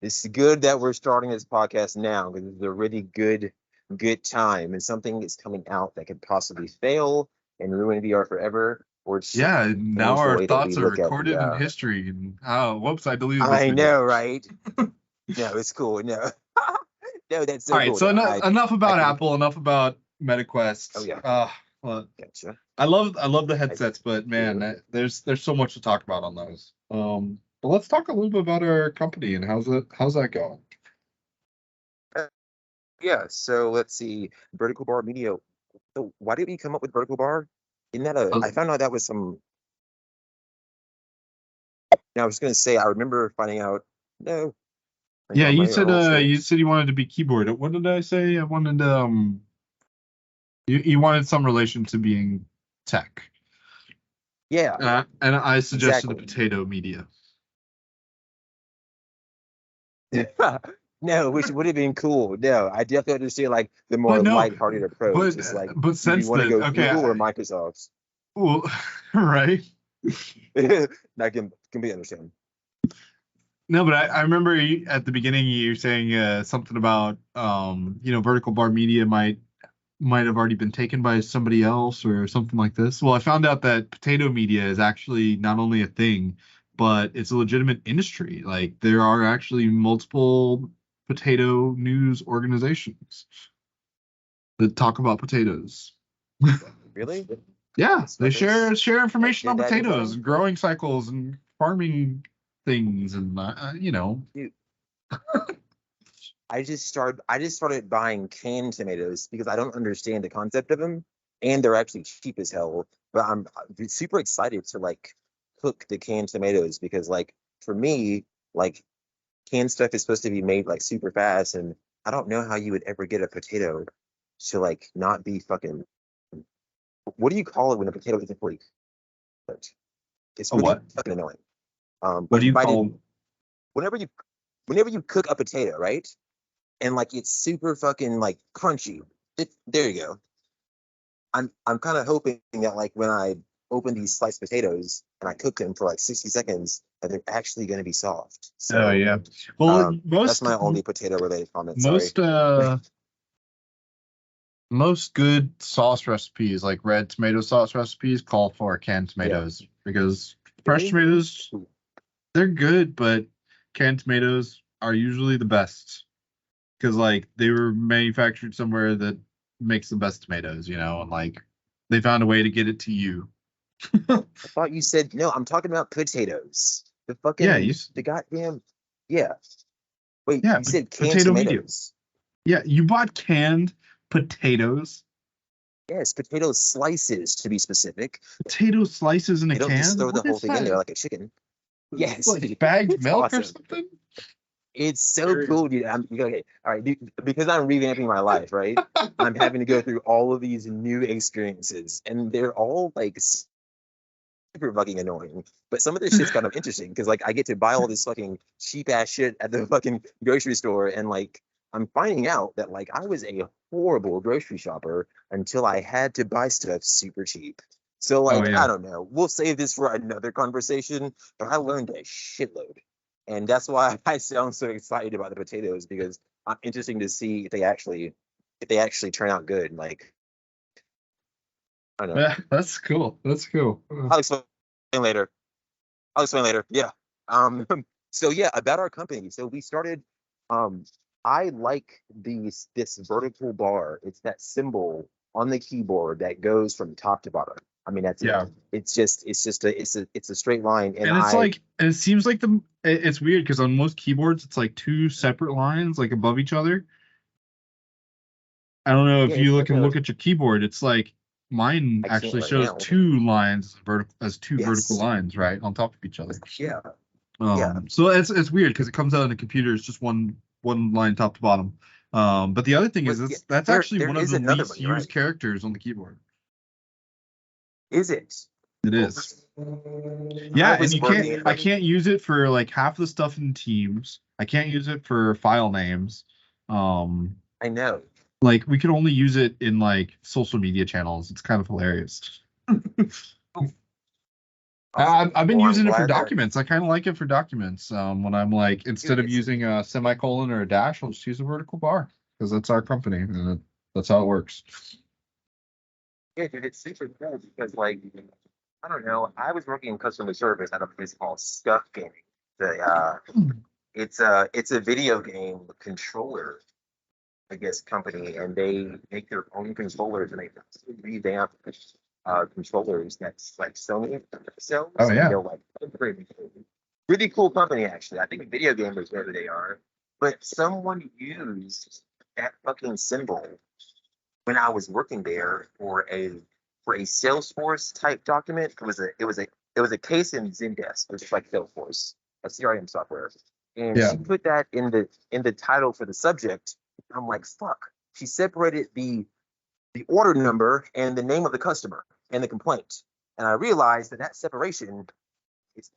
It's good that we're starting this podcast now because it's a really good time and something is coming out that could possibly fail and ruin VR forever. Or Yeah, now our the thoughts are recorded in history. And whoops, I deleted this I video. know, right? No, it's cool. No, no, that's so all right. cool. So enough about Apple. Enough about MetaQuest. Oh yeah. Well, Gotcha. I love the headsets, but man, there's so much to talk about on those. But let's talk a little bit about our company and how's that going? Yeah. So let's see. Vertical Bar Media. So why did we come up with Vertical Bar? Isn't that I found out that was some. Now I was gonna say I remember finding out. No. Yeah, you said you wanted to be keyboard. What did I say? I wanted you wanted some relation to being tech. Yeah. And I suggested the potato media. No, which would have been cool. No, I definitely understand like the more lighthearted approach. It's like, but since you want to then, go Google or Microsoft's? Well, right. I can completely understand. No, but I remember at the beginning you saying something about vertical bar media might have already been taken by somebody else or something like this. Well, I found out that potato media is actually not only a thing, but it's a legitimate industry. Like there are actually multiple potato news organizations that talk about potatoes. Really? Yeah, they Suckers. share information on Did that potatoes info? and growing cycles and farming things and Dude, I just started buying canned tomatoes because I don't understand the concept of them, and they're actually cheap as hell. But I'm super excited to like cook the canned tomatoes because like for me, like canned stuff is supposed to be made like super fast, and I don't know how you would ever get a potato to like not be fucking. What do you call it when a potato isn't fully cooked? It's a really what? fucking annoying. What do But you by call? whenever you whenever you cook a potato, right? And like it's super fucking like crunchy. There you go. I'm kind of hoping that like when I open these sliced potatoes and I cook them for like 60 seconds, that they're actually going to be soft. Oh So yeah. Well, that's my only potato related comment. Sorry. most most good sauce recipes, like red tomato sauce recipes, call for canned Yeah. tomatoes because fresh Really? tomatoes, they're good, but canned tomatoes are usually the best because like they were manufactured somewhere that makes the best tomatoes, and like they found a way to get it to you. I thought you said no. I'm talking about potatoes. Yeah, The goddamn yeah. Wait, yeah, you said canned potato medium. tomatoes. Yeah, you bought canned potatoes, Yes, potato slices to be specific. potato slices in a They don't just can. throw the What whole is thing in that? there like a chicken. Yes, Like bagged it's milk or awesome. something? It's so cool, dude. Okay, all right, dude, because I'm revamping my life, right? I'm having to go through all of these new experiences, and they're all like super fucking annoying. But some of this shit's kind of interesting because like I get to buy all this fucking cheap ass shit at the fucking grocery store, and like I'm finding out that like I was a horrible grocery shopper until I had to buy stuff super cheap. So Oh like I yeah. don't know. We'll save this for another conversation, but I learned a shitload. And that's why I sound so excited about the potatoes because I'm interested to see if they actually turn out good. Like I don't know. Yeah, that's cool. That's cool. I'll explain later. I'll explain later. Yeah. Um, so yeah, about our company. So we started, um, I like this vertical bar. It's that symbol on the keyboard that goes from top to bottom. I mean, that's it. Yeah. It's a straight line. And And it's like, and it seems like it's weird because on most keyboards, it's like two separate lines, like above each other. I don't know yeah, if it's you like look at your keyboard, it's like mine I can't actually right shows now. two lines as two vertical Yes. lines, right, on top of each other. Yeah. Yeah. So it's weird because it comes out on the computer, it's just one line top to bottom. But the other thing is But yeah, that's actually there one of is the another least one, you're used right. characters on the keyboard. Is it? It Well, is. Yeah, I and was working. I can't use it for like half the stuff in Teams. I can't use it for file names. Um, I know. like we can only use it in like social media channels. It's kind of hilarious. I've been Well, I'm using it for glad that documents. I kind of like it for documents. When I'm like, instead dude, of using a semicolon or a dash, I'll just use a vertical bar because that's our company and that's how it works. yeah, dude, it's super cool because like I don't know. I was working in customer service at a place called Stuff Gaming. The it's a video game controller, I guess, company, and they make their own controllers and they revamp controllers that's like Sony Oh sells, and yeah. they're like really cool company actually. I think video gamers know who they are, but someone used that fucking symbol when I was working there for a Salesforce type document. It was a case in Zendesk, which is like Salesforce, a CRM software. And Yeah. she put that in the title for the subject. I'm like, fuck. She separated the order number and the name of the customer and the complaint. And I realized that that separation is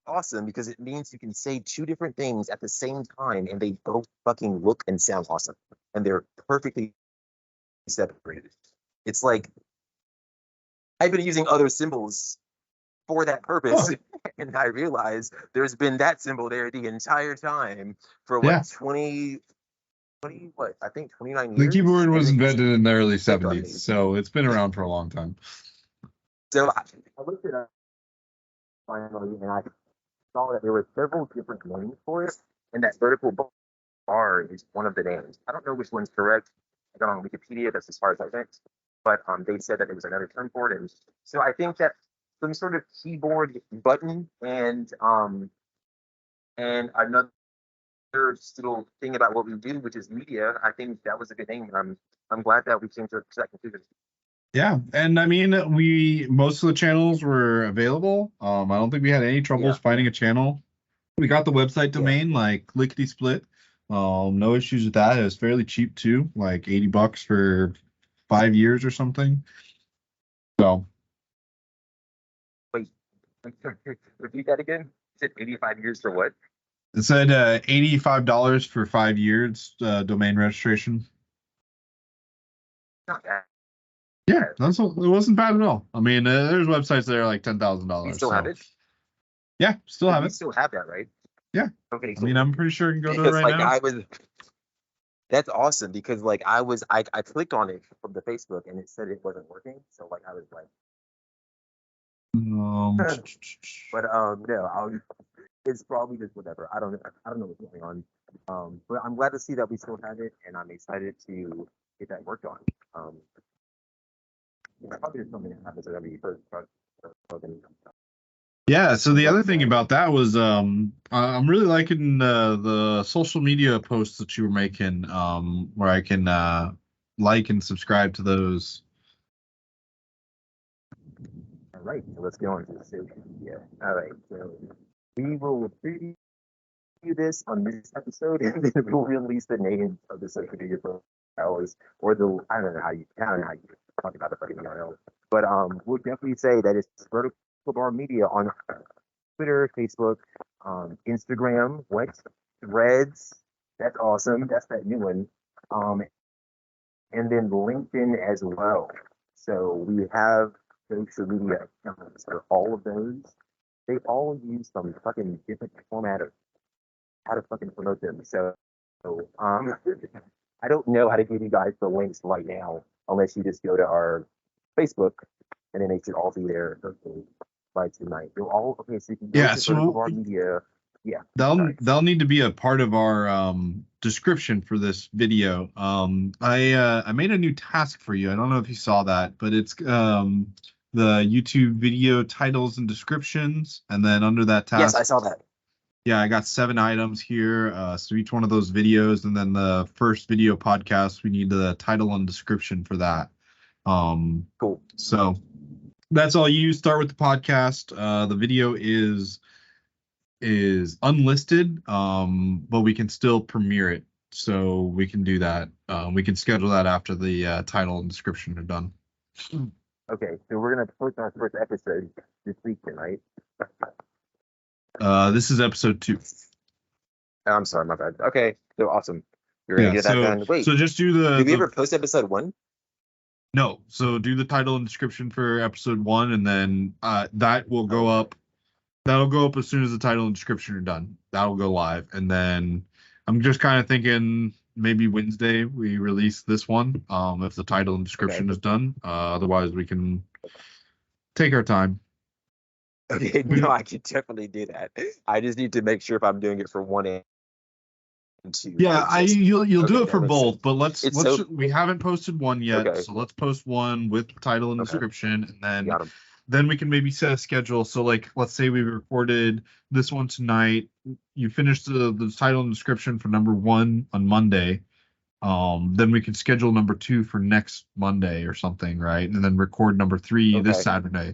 awesome because it means you can say two different things at the same time and they both fucking look and sound awesome. And they're perfectly separated. It's like I've been using other symbols for that purpose. And I realized there's been that symbol there the entire time for Yeah. 20, what, I think 29 The years. keyboard was And invented in the early kept on me. 70s, so it's been around for a long time. So I looked it up finally, and I saw that there were several different names for it, and that vertical bar is one of the names. I don't know which one's correct. I got on Wikipedia. That's as far as I went. But they said that there was another term for it, and so I think that some sort of keyboard button and another little thing about what we do, which is media. I think that was a good name. I'm glad that we came to that conclusion. Yeah, and I mean, most of the channels were available. I don't think we had any troubles finding a channel. We got the website domain like lickety split. No issues with that. It was fairly cheap too, like $80 for 5 years or something. So Wait, repeat that again. You said 85 years for what? it said $85 for 5 years domain registration. Not bad. Yeah, it wasn't bad at all. I mean, there's websites that are like $10,000. You still have it? Yeah, still have You it. still have that, right? Yeah. Okay. I mean, I'm pretty sure you can go to it Because right now. that's awesome because like I clicked on it from the Facebook and it said it wasn't working. So like I was like, but no, it's probably just whatever. I don't know what's going on. But I'm glad to see that we still have it, and I'm excited to get that worked on. Probably just something that happens whenever you first start programming. Yeah, so the other thing about that was I'm really liking the social media posts that you were making, where I can like and subscribe to those. All right, so let's go on to the social media. All right, so we will preview this on this episode, and then we'll release the names of the social media profiles, or I don't know how you talk about it, but But we'll definitely say that it's Vertical Bar Media on Twitter, Facebook, Instagram, Threads. That's awesome. That's that new one. And then LinkedIn as well. So we have social media accounts for all of those. They all use some fucking different format of how to fucking promote them. So I don't know how to give you guys the links right now, unless you just go to our Facebook, and then they should all be there by tonight. They'll all so you can go to Vertical Bar Media. Yeah. They'll need to be a part of our description for this video. I made a new task for you. I don't know if you saw that, but it's the YouTube video titles and descriptions, and then under that task. Yes, I saw that. Yeah, I got 7 items here. So each one of those videos, and then the first video podcast, we need the title and description for that. Cool. So that's all you start with the podcast. The video is unlisted, but we can still premiere it. So we can do that. We can schedule that after the title and description are done. Okay, so we're gonna post our first episode this week, right? This is episode 2. I'm sorry, my bad. Okay, so awesome. You're gonna get that done. Wait, so just do did we ever post episode 1? No, so do the title and description for episode 1, and then that will go up. That'll go up as soon as the title and description are done. That'll go live, and then I'm just kind of thinking maybe Wednesday we release this one, if the title and description is done. Otherwise, we can take our time. Okay, no, I can definitely do that. I just need to make sure if I'm doing it for 1 and 2. Yeah, you'll do it for both, sense. but we haven't posted one yet, so let's post one with title and description, and then we can maybe set a schedule. So like, let's say we recorded this one tonight. You finished the title and description for number 1 on Monday. Then we can schedule number 2 for next Monday or something, right? And then record number 3 this Saturday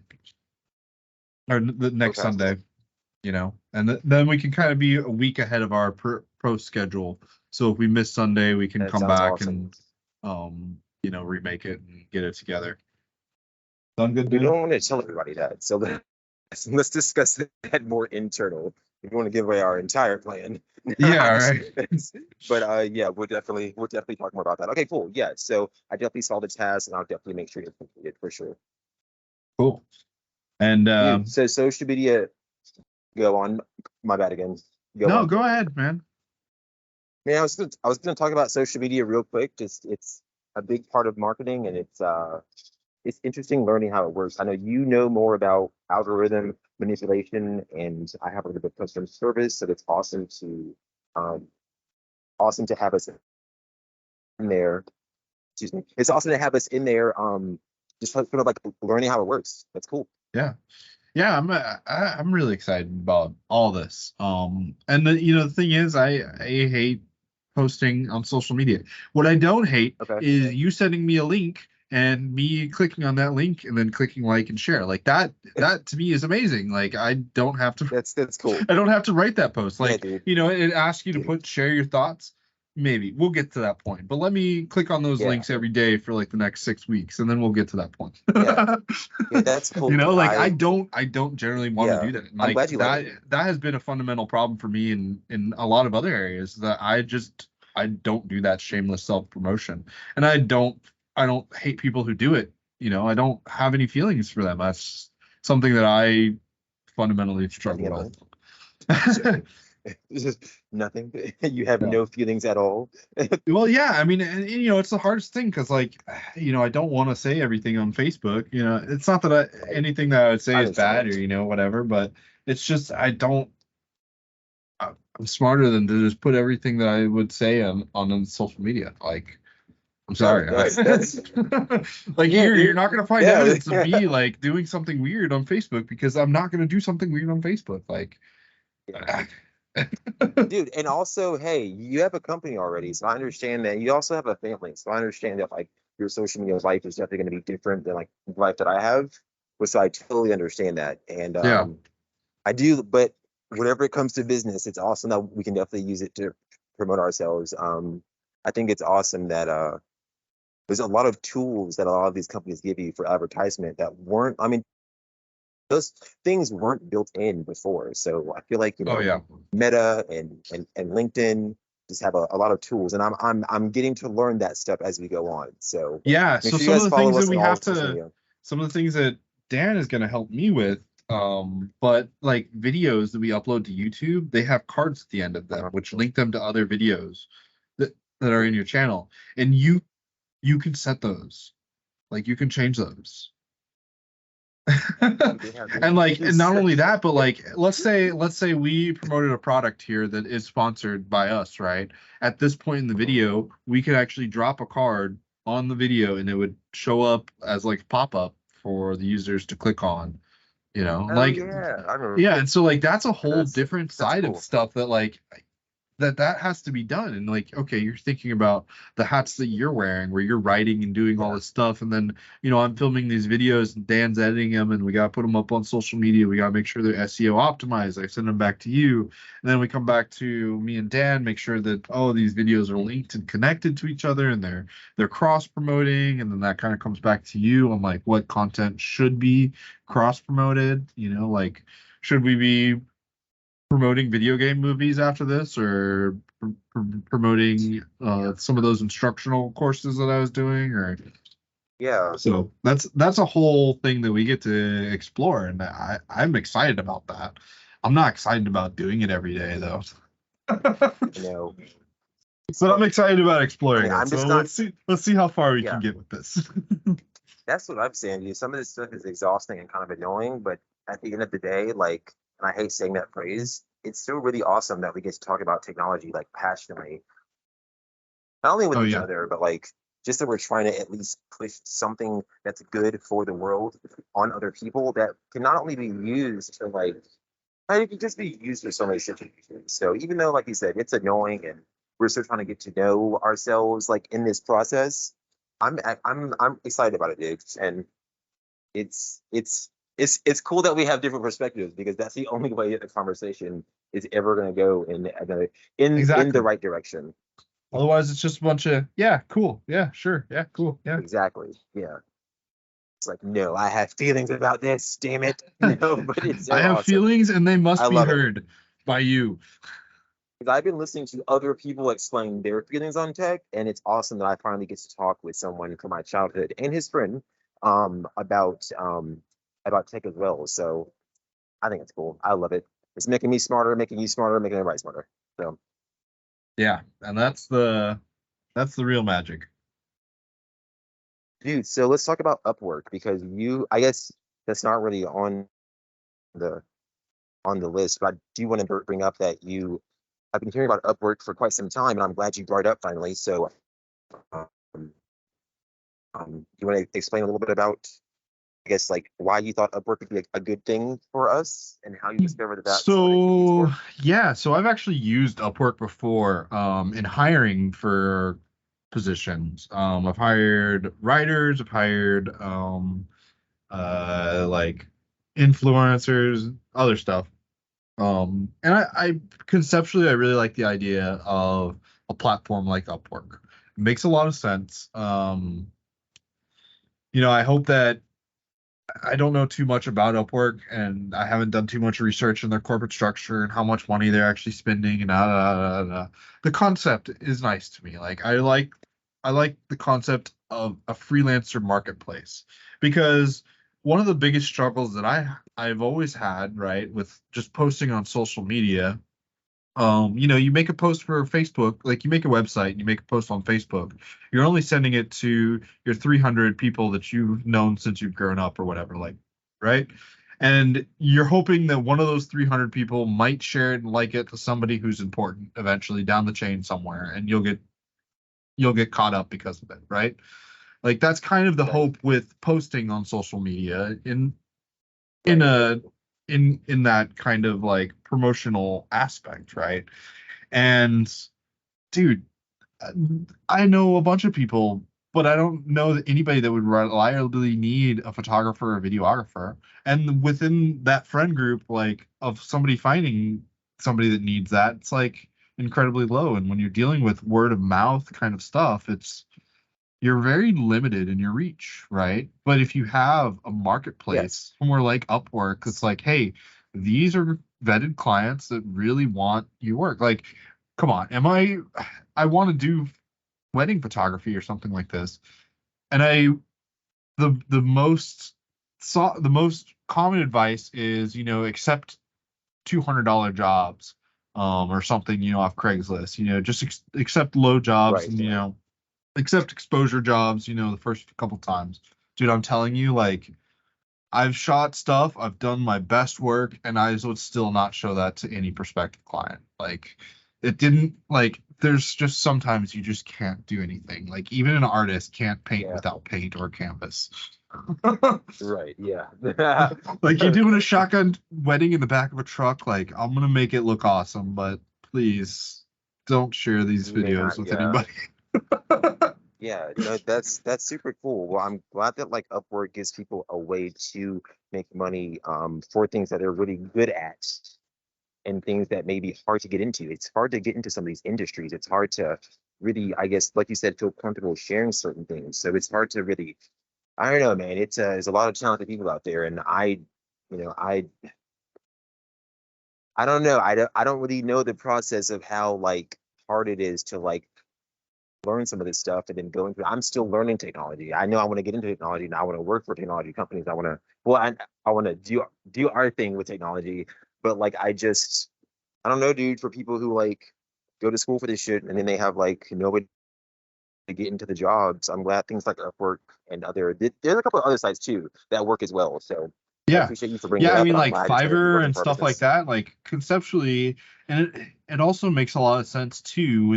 or the next Sunday, and then we can kind of be a week ahead of our pro schedule. So if we miss Sunday, we can come back and remake it and get it together. Sound good? We don't want to tell everybody that, so let's discuss that more internal. We don't want to give away our entire plan. Yeah, right. But yeah, we'll definitely talk more about that. Okay, cool. Yeah, so I definitely saw the task, and I'll definitely make sure to complete it for sure. Cool. And Dude, so social media, go on. My bad again. Go no, on. go ahead, man. Man, I was gonna talk about social media real quick. Just it's a big part of marketing, and it's interesting learning how it works. I know you know more about algorithm manipulation, and I have a little bit of customer service, so it's um awesome to have us in there. Excuse me. It's awesome to have us in there. Just sort of like learning how it works. That's cool. Yeah. Yeah, I'm really excited about all this. And the thing is, I hate posting on social media. What I don't hate Okay. is you sending me a link and me clicking on that link and then clicking like and share. Like that to me is amazing. Like I don't have to That's cool. I don't have to write that post. Yeah, Like, dude. it asks you to share your thoughts. Maybe we'll get to that point, but let me click on those Yeah. links every day for like the next 6 weeks, and then we'll get to that point. Yeah. Yeah, that's cool. Like I don't generally want to Yeah. do that. And, I'm like glad you like it. that has been a fundamental problem for me in a lot of other areas that I don't do that shameless self promotion, and I don't hate people who do it. I don't have any feelings for them. That's something that I fundamentally Nothing struggle at all. with. It's just nothing. You have Yeah. no feelings at all. Well, yeah, I mean, and, it's the hardest thing because, like, I don't want to say everything on Facebook. It's not that anything that I would say I is bad understand. or whatever, but it's just I'm smarter than to just put everything that I would say on social media. Like, I'm sorry, That's like yeah, you're dude. not gonna find Yeah. evidence of me like doing something weird on Facebook because I'm not gonna do something weird on Facebook. Like, Yeah. Dude, and also, hey, you have a company already, so I understand that you also have a family. So I understand that like your social media life is definitely going to be different than like the life that I have. Which I totally understand that. And yeah, I do, but whenever it comes to business, it's awesome that we can definitely use it to promote ourselves. I think it's awesome that there's a lot of tools that a lot of these companies give you for advertisement that weren't, I mean, those things weren't built in before. So I feel like, oh yeah, Meta and LinkedIn just have a lot of tools, and I'm getting to learn that stuff as we go on. So yeah. make So sure you some of guys the follow things that us on we all have social to, media. some of the things that Dan is gonna help me with, but like videos that we upload to YouTube, they have cards at the end of them Uh-huh. which link them to other videos that are in your channel, and you can set those, like you can change those. And like, and not only that, but like let's say we promoted a product here that is sponsored by us, right? At this point in the video, we could actually drop a card on the video and it would show up as like pop-up for the users to click on, Oh like, yeah, I remember. yeah. And so like that's a whole That's different that's side of cool. stuff that like that has to be done. And like, okay, you're thinking about the hats that you're wearing where you're writing and doing all Yeah. this stuff, and then I'm filming these videos and Dan's editing them, and we got to put them up on social media. We got to make sure they're SEO optimized. I send them back to you, and then we come back to me and Dan, make sure that these videos are linked and connected to each other, and they're cross promoting, and then that kind of comes back to you on like what content should be cross promoted, like should we be promoting video game movies after this, or promoting some of those instructional courses that I was doing, or Yeah. so that's a whole thing that we get to explore, and I'm excited about that. I'm not excited about doing it every day though. You know, But I'm excited about I exploring mean, it. I'm So just not. let's see how far we can Yeah, get with this. that's what I'm saying. Dude. Some of this stuff is exhausting and kind of annoying, but at the end of the day, like, and I hate saying that phrase, it's still really awesome that we get to talk about technology like passionately, not only with Oh each yeah. other, but like just that we're trying to at least push something that's good for the world on other people that can not only be used to like, it can just be used for so many situations. So even though, like you said, it's annoying and we're still trying to get to know ourselves like in this process, I'm excited about it, dude. And it's cool that we have different perspectives because that's the only way that the conversation is ever going to go in the Exactly. right direction. Otherwise, it's just a bunch of yeah, cool, yeah, sure, yeah, cool, yeah. Exactly. Yeah. It's like, no, I have feelings about this. Damn it. No, but it's I so have awesome. feelings and they I must be love it. heard by you. Because I've been listening to other people explain their feelings on tech, and it's awesome that I finally get to talk with someone from my childhood and his friend about about tech as well. So I think it's cool. I love it. It's making me smarter, making you smarter, making everybody smarter. So Yeah, and that's the real magic. dude, so let's talk about Upwork because I guess that's not really the on the list, but I do want to bring up that I've been hearing about Upwork for quite some time, and I'm glad you brought it up finally. So, um, you want to explain a little bit about, I guess, like why you thought Upwork would be a good thing for us, and how you discovered that that's what it could be used So for? yeah, so I've actually used Upwork before in hiring for positions. I've hired writers, I've hired like influencers, other stuff. And I conceptually I really like the idea of a platform like Upwork. It makes a lot of sense. I hope that I don't know too much about Upwork, and I haven't done too much research in their corporate structure and how much money they're actually spending and the concept is nice to me. Like I like the concept of a freelancer marketplace because one of the biggest struggles that I've always had, right, with just posting on social media, you make a post for Facebook, like you make a website and you make a post on Facebook. You're only sending it to your 300 people that you've known since you've grown up or whatever, like, right? And you're hoping that one of those 300 people might share it and like it to somebody who's important eventually down the chain somewhere, and you'll get caught up because of it, right? Like that's kind of the Right, hope with posting on social media in right, a in that kind of like promotional aspect, right? And dude, I know a bunch of people, but I don't know that anybody that would reliably need a photographer or videographer. And within that friend group, like of somebody finding somebody that needs that, it's like incredibly low. And when you're dealing with word of mouth kind of stuff, you're very limited in your reach, right? But if you have a marketplace yes, somewhere like Upwork, it's like, hey, these are vetted clients that really want your work. Like, come on, I want to do wedding photography or something like this. And the most common advice is, accept $200 jobs, or something, off Craigslist, just accept low jobs right, and, right. accept exposure jobs, the first couple times. Dude, I'm telling you, like, I've shot stuff, I've done my best work, and I would still not show that to any prospective client. Like, it didn't, like, there's just sometimes you just can't do anything. Like, even an artist can't paint Yeah, without paint or canvas. right, yeah. Like, you're doing a shotgun wedding in the back of a truck, like, I'm gonna make it look awesome, but please don't share these You may videos not, with yeah. anybody. Yeah, no, that's super cool. Well, I'm glad that like Upwork gives people a way to make money for things that they're really good at and things that may be hard to get into. It's hard to get into some of these industries. It's hard to really, I guess, like you said, feel comfortable sharing certain things. So it's hard to really, I don't know, man. There's a lot of talented people out there, and you know, I don't know. I don't really know the process of how like hard it is to like learn some of this stuff and then going through. I'm still learning technology. I know I want to get into technology and I want to work for technology companies. I want to do our thing with technology, but like I don't know, dude, for people who like go to school for this shit and then they have like no way to get into the jobs. I'm glad things like Upwork and there's a couple of other sites too that work as well. So I Yeah. appreciate you for bringing Yeah, it I up mean and I'm like glad it's going to be Fiverr working and for our stuff like business. that, like conceptually, and it also makes a lot of sense too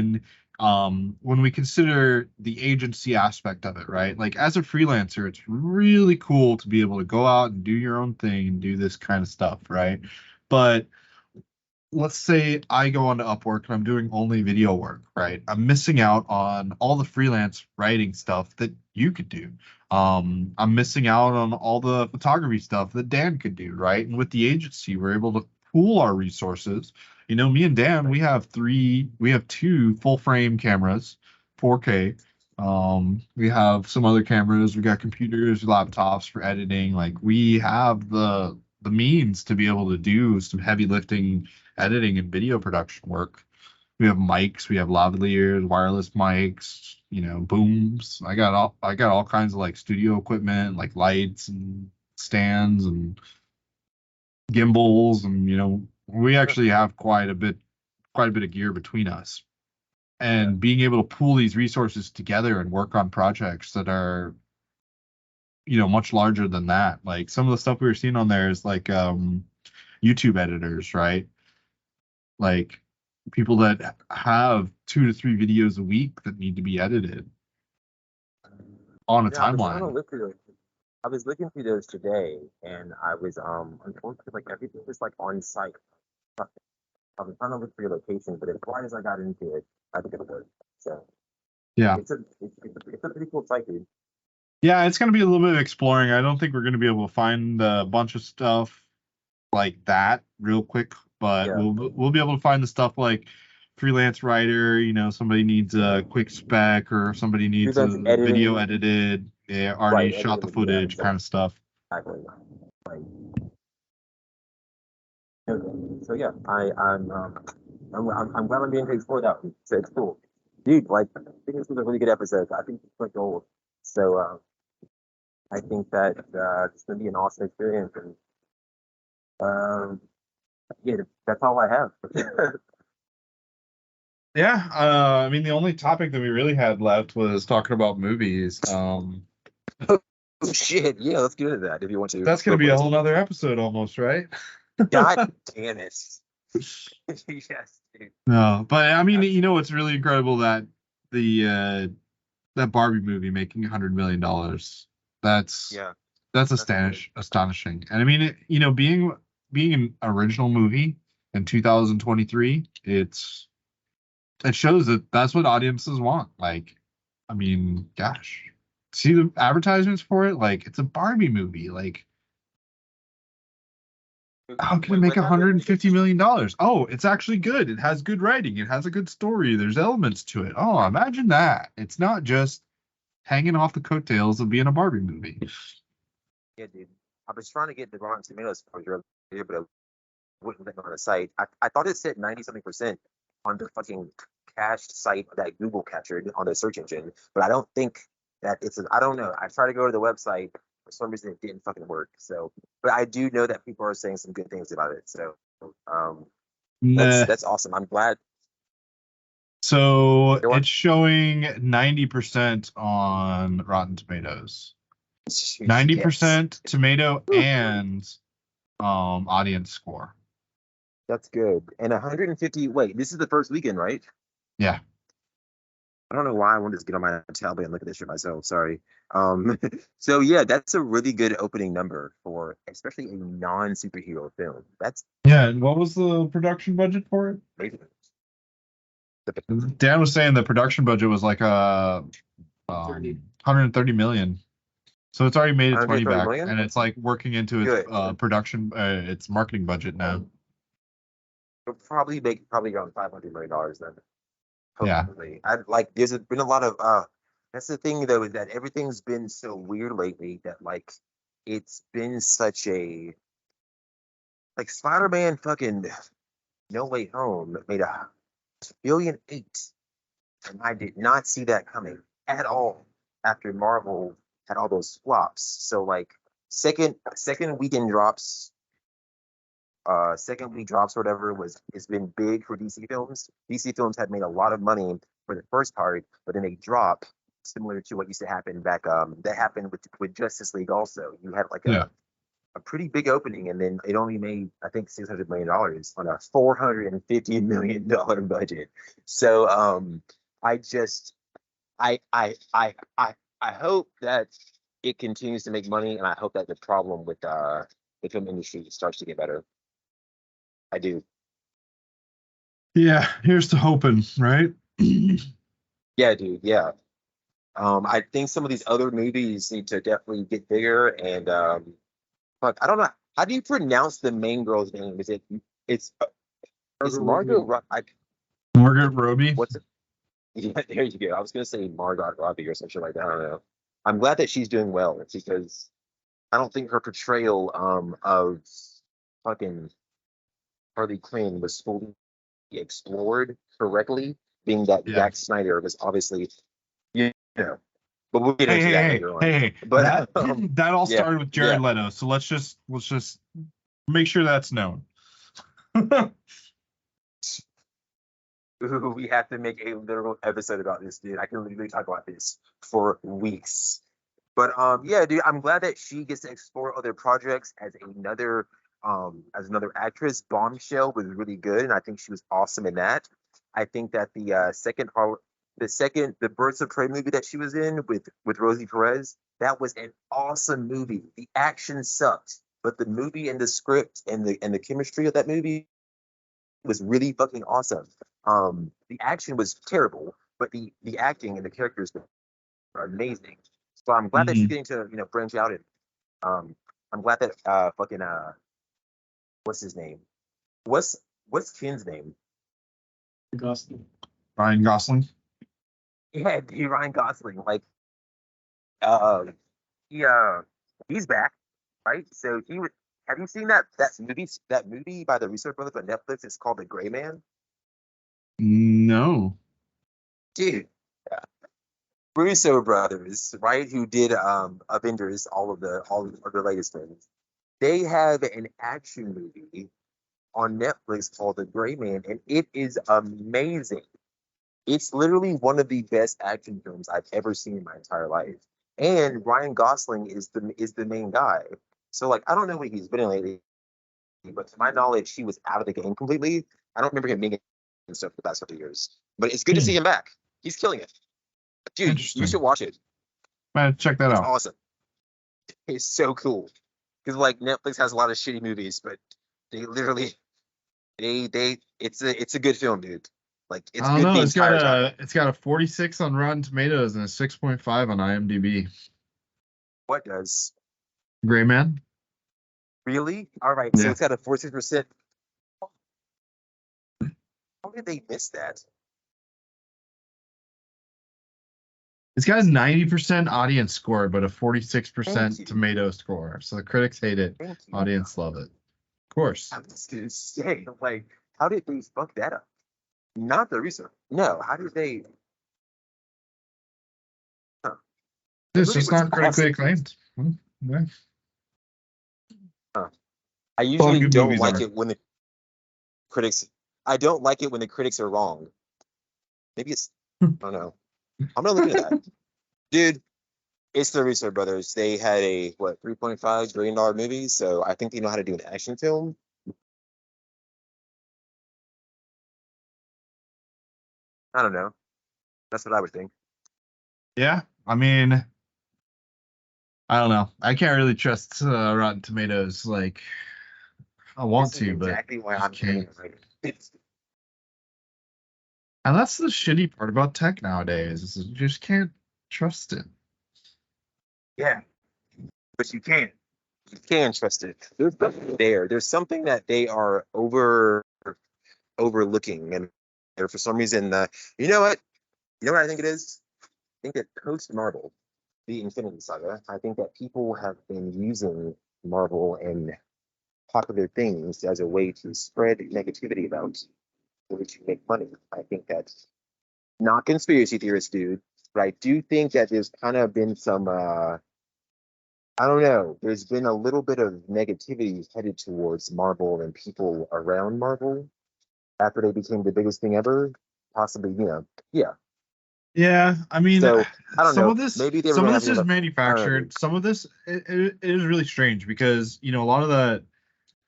when we consider the agency aspect of it, right? Like as a freelancer, it's really cool to be able to go out and do your own thing and do this kind of stuff, right? But let's say I go onto Upwork and I'm doing only video work, right? I'm missing out on all the freelance writing stuff that you could do. I'm missing out on all the photography stuff that Dan could do, right? And with the agency, we're able to pool our resources. Me and Dan, Right. we have two full frame cameras, 4K. We have some other cameras, we got computers, laptops for editing. Like we have the means to be able to do some heavy lifting editing and video production work. We have mics, we have lavaliers, wireless mics, booms. I got all kinds of like studio equipment, like lights and stands and gimbals, and we actually have quite a bit of gear between us. And being able to pool these resources together and work on projects that are much larger than that. Like some of the stuff we were seeing on there is like YouTube editors, right? Like people that have 2 to 3 videos a week that need to be edited on a timeline. I was looking through those today, and I was unfortunately like everything was like on site. I was trying to look for your location, but as far as I got into it, I think it worked. So Yeah. it's a pretty cool site, dude. Yeah, it's going to be a little bit of exploring. I don't think we're going to be able to find a bunch of stuff like that real quick, but we'll be able to find the stuff like freelance writer, somebody needs a quick spec, or somebody needs a video edited, already shot the footage, kind of stuff. Exactly. Right. Okay. So yeah, I'm glad I'm being to explore that one. So it's cool, dude. Like I think this was a really good episode. I think it's went gold. So I think that it's gonna be an awesome experience, and yeah, that's all I have. Yeah, I mean the only topic that we really had left was talking about movies. Oh shit, yeah, let's get into that if you want to. That's gonna be a whole nother episode almost, right? God damn it. Yes, dude. No, but I mean, it's really incredible that that Barbie movie making $100 million. That's astonishing. And I mean, being an original movie in 2023, it shows that that's what audiences want. Like, I mean, gosh, see the advertisements for it. Like, it's a Barbie movie. Like, how can it make $150 million? Oh, it's actually good. It has good writing. It has a good story. There's elements to it. Oh, imagine that. It's not just hanging off the coattails of being a Barbie movie. Yeah, dude. I was trying to get the Rotten Tomatoes earlier, but I wouldn't let me on the site. I thought it said 90-something% on the fucking cached site that Google captured on the search engine, but I don't think that I don't know. I tried to go to the website. For some reason, it didn't fucking work. So, but I do know that people are saying some good things about it. So, that's awesome. I'm glad. So it's showing 90% on Rotten Tomatoes. 90% tomato and audience score. That's good. And 150. Wait, this is the first weekend, right? Yeah. I don't know why I wanted to just get on my tablet and look at this shit myself. Sorry. So yeah, that's a really good opening number for especially a non-superhero film. And what was the production budget for it? Amazing. Dan was saying the production budget was like 130 million. So it's already made its money back, million? And it's like working into its production, its marketing budget now. It'll probably around $500 million then. Hopefully. Yeah. There's been a lot of that's the thing though, is that everything's been so weird lately that like it's been such a like Spider-Man fucking No Way Home made $1.8 billion, and I did not see that coming at all after Marvel had all those flops. So like second week drops or whatever has been big for DC Films. DC Films had made a lot of money for the first part, but then they drop, similar to what used to happen back that happened with Justice League also. You had like a pretty big opening, and then it only made I think $600 million on a $450 million budget. So I hope that it continues to make money, and I hope that the problem with the film industry starts to get better. I do. Yeah, here's to hoping, right? Yeah, dude. Yeah. I think some of these other movies need to definitely get bigger, and fuck, I don't know. How do you pronounce the main girl's name? It's Margot Margaret Robbie? What's it? Yeah, there you go. I was gonna say Margot Robbie or something like that. I don't know. I'm glad that she's doing well because I don't think her portrayal of fucking Harley Quinn was fully explored correctly, being that Zack Snyder was obviously, you know, but we'll get Hey, into hey, that hey, later on. hey, hey. But That all yeah, started with yeah. Jared Leto. So let's just make sure that's known. Ooh, we have to make a literal episode about this, dude. I can literally talk about this for weeks. But yeah, dude, I'm glad that she gets to explore other projects as another actress. Bombshell was really good, and I think she was awesome in that. I think that the Birds of Prey movie that she was in with Rosie Perez, that was an awesome movie. The action sucked, but the movie and the script and the chemistry of that movie was really fucking awesome. The action was terrible, but the acting and the characters were amazing. So I'm glad that she's Mhm. getting to branch out, and um I'm glad that fucking what's his name? What's Ken's name? Ryan Gosling. Yeah, Ryan Gosling. Like uh he he's back, right? So he would have you seen that movie by the Research Brothers on Netflix? It's called The Gray Man. No. Dude, Russo brothers, right? Who did Avengers, all of the latest ones. They have an action movie on Netflix called The Gray Man, and it is amazing. It's literally one of the best action films I've ever seen in my entire life. And Ryan Gosling is the main guy. So like I don't know what he's been in lately, but to my knowledge, he was out of the game completely. I don't remember him being in stuff for the past couple of years. But it's good to Hmm. see him back. He's killing it. Dude, you Interesting. should watch it. Might check that It's out. awesome. It's so cool. Because like Netflix has a lot of shitty movies, but they literally it's a good film, dude. Like it's I don't good know. the entire time. It's got a 46 on Rotten Tomatoes and a 6.5 on IMDb. What does? Gray Man. Really? All right, so Yeah. it's got a 46%. How did they miss that? It's got a 90% audience score, but a Thank 46% you. tomato score. So the critics hate it. Thank you. Audience love it. Of course. I was gonna say, like, how did they fuck that up? Not the research. No, how did they? Huh. The It's movie just was not critically awesome. acclaimed. Yeah. Huh. I All usually good don't movies like are. it when the critics. I don't like it when the critics are wrong. Maybe it's. I don't know. I'm gonna look into that, dude. It's the Russo brothers. They had a what $3.5 billion movie, so I think they know how to do an action film. I don't know. That's what I would think. Yeah. I mean, I don't know. I can't really trust Rotten Tomatoes. Like, I want This is to, but exactly why just I'm getting can't. it right. It's, And that's the shitty part about tech nowadays, is you just can't trust it. yeah, but you can't. You can trust it. There's something there. There's something that they are overlooking, and for some reason, you know what? You know what I think it is? I think that post Marvel, the Infinity Saga, I think that people have been using Marvel and popular things as a way to spread negativity about in which you make money. I think that's not conspiracy theorist, dude, but I do think that there's kind of been some I don't know, there's been a little bit of negativity headed towards Marvel and people around Marvel after they became the biggest thing ever. Possibly, yeah. Yeah, I mean, So I don't know. Maybe they were some of really this having is enough. I don't know, dude. manufactured. Some of this it is really strange because a lot of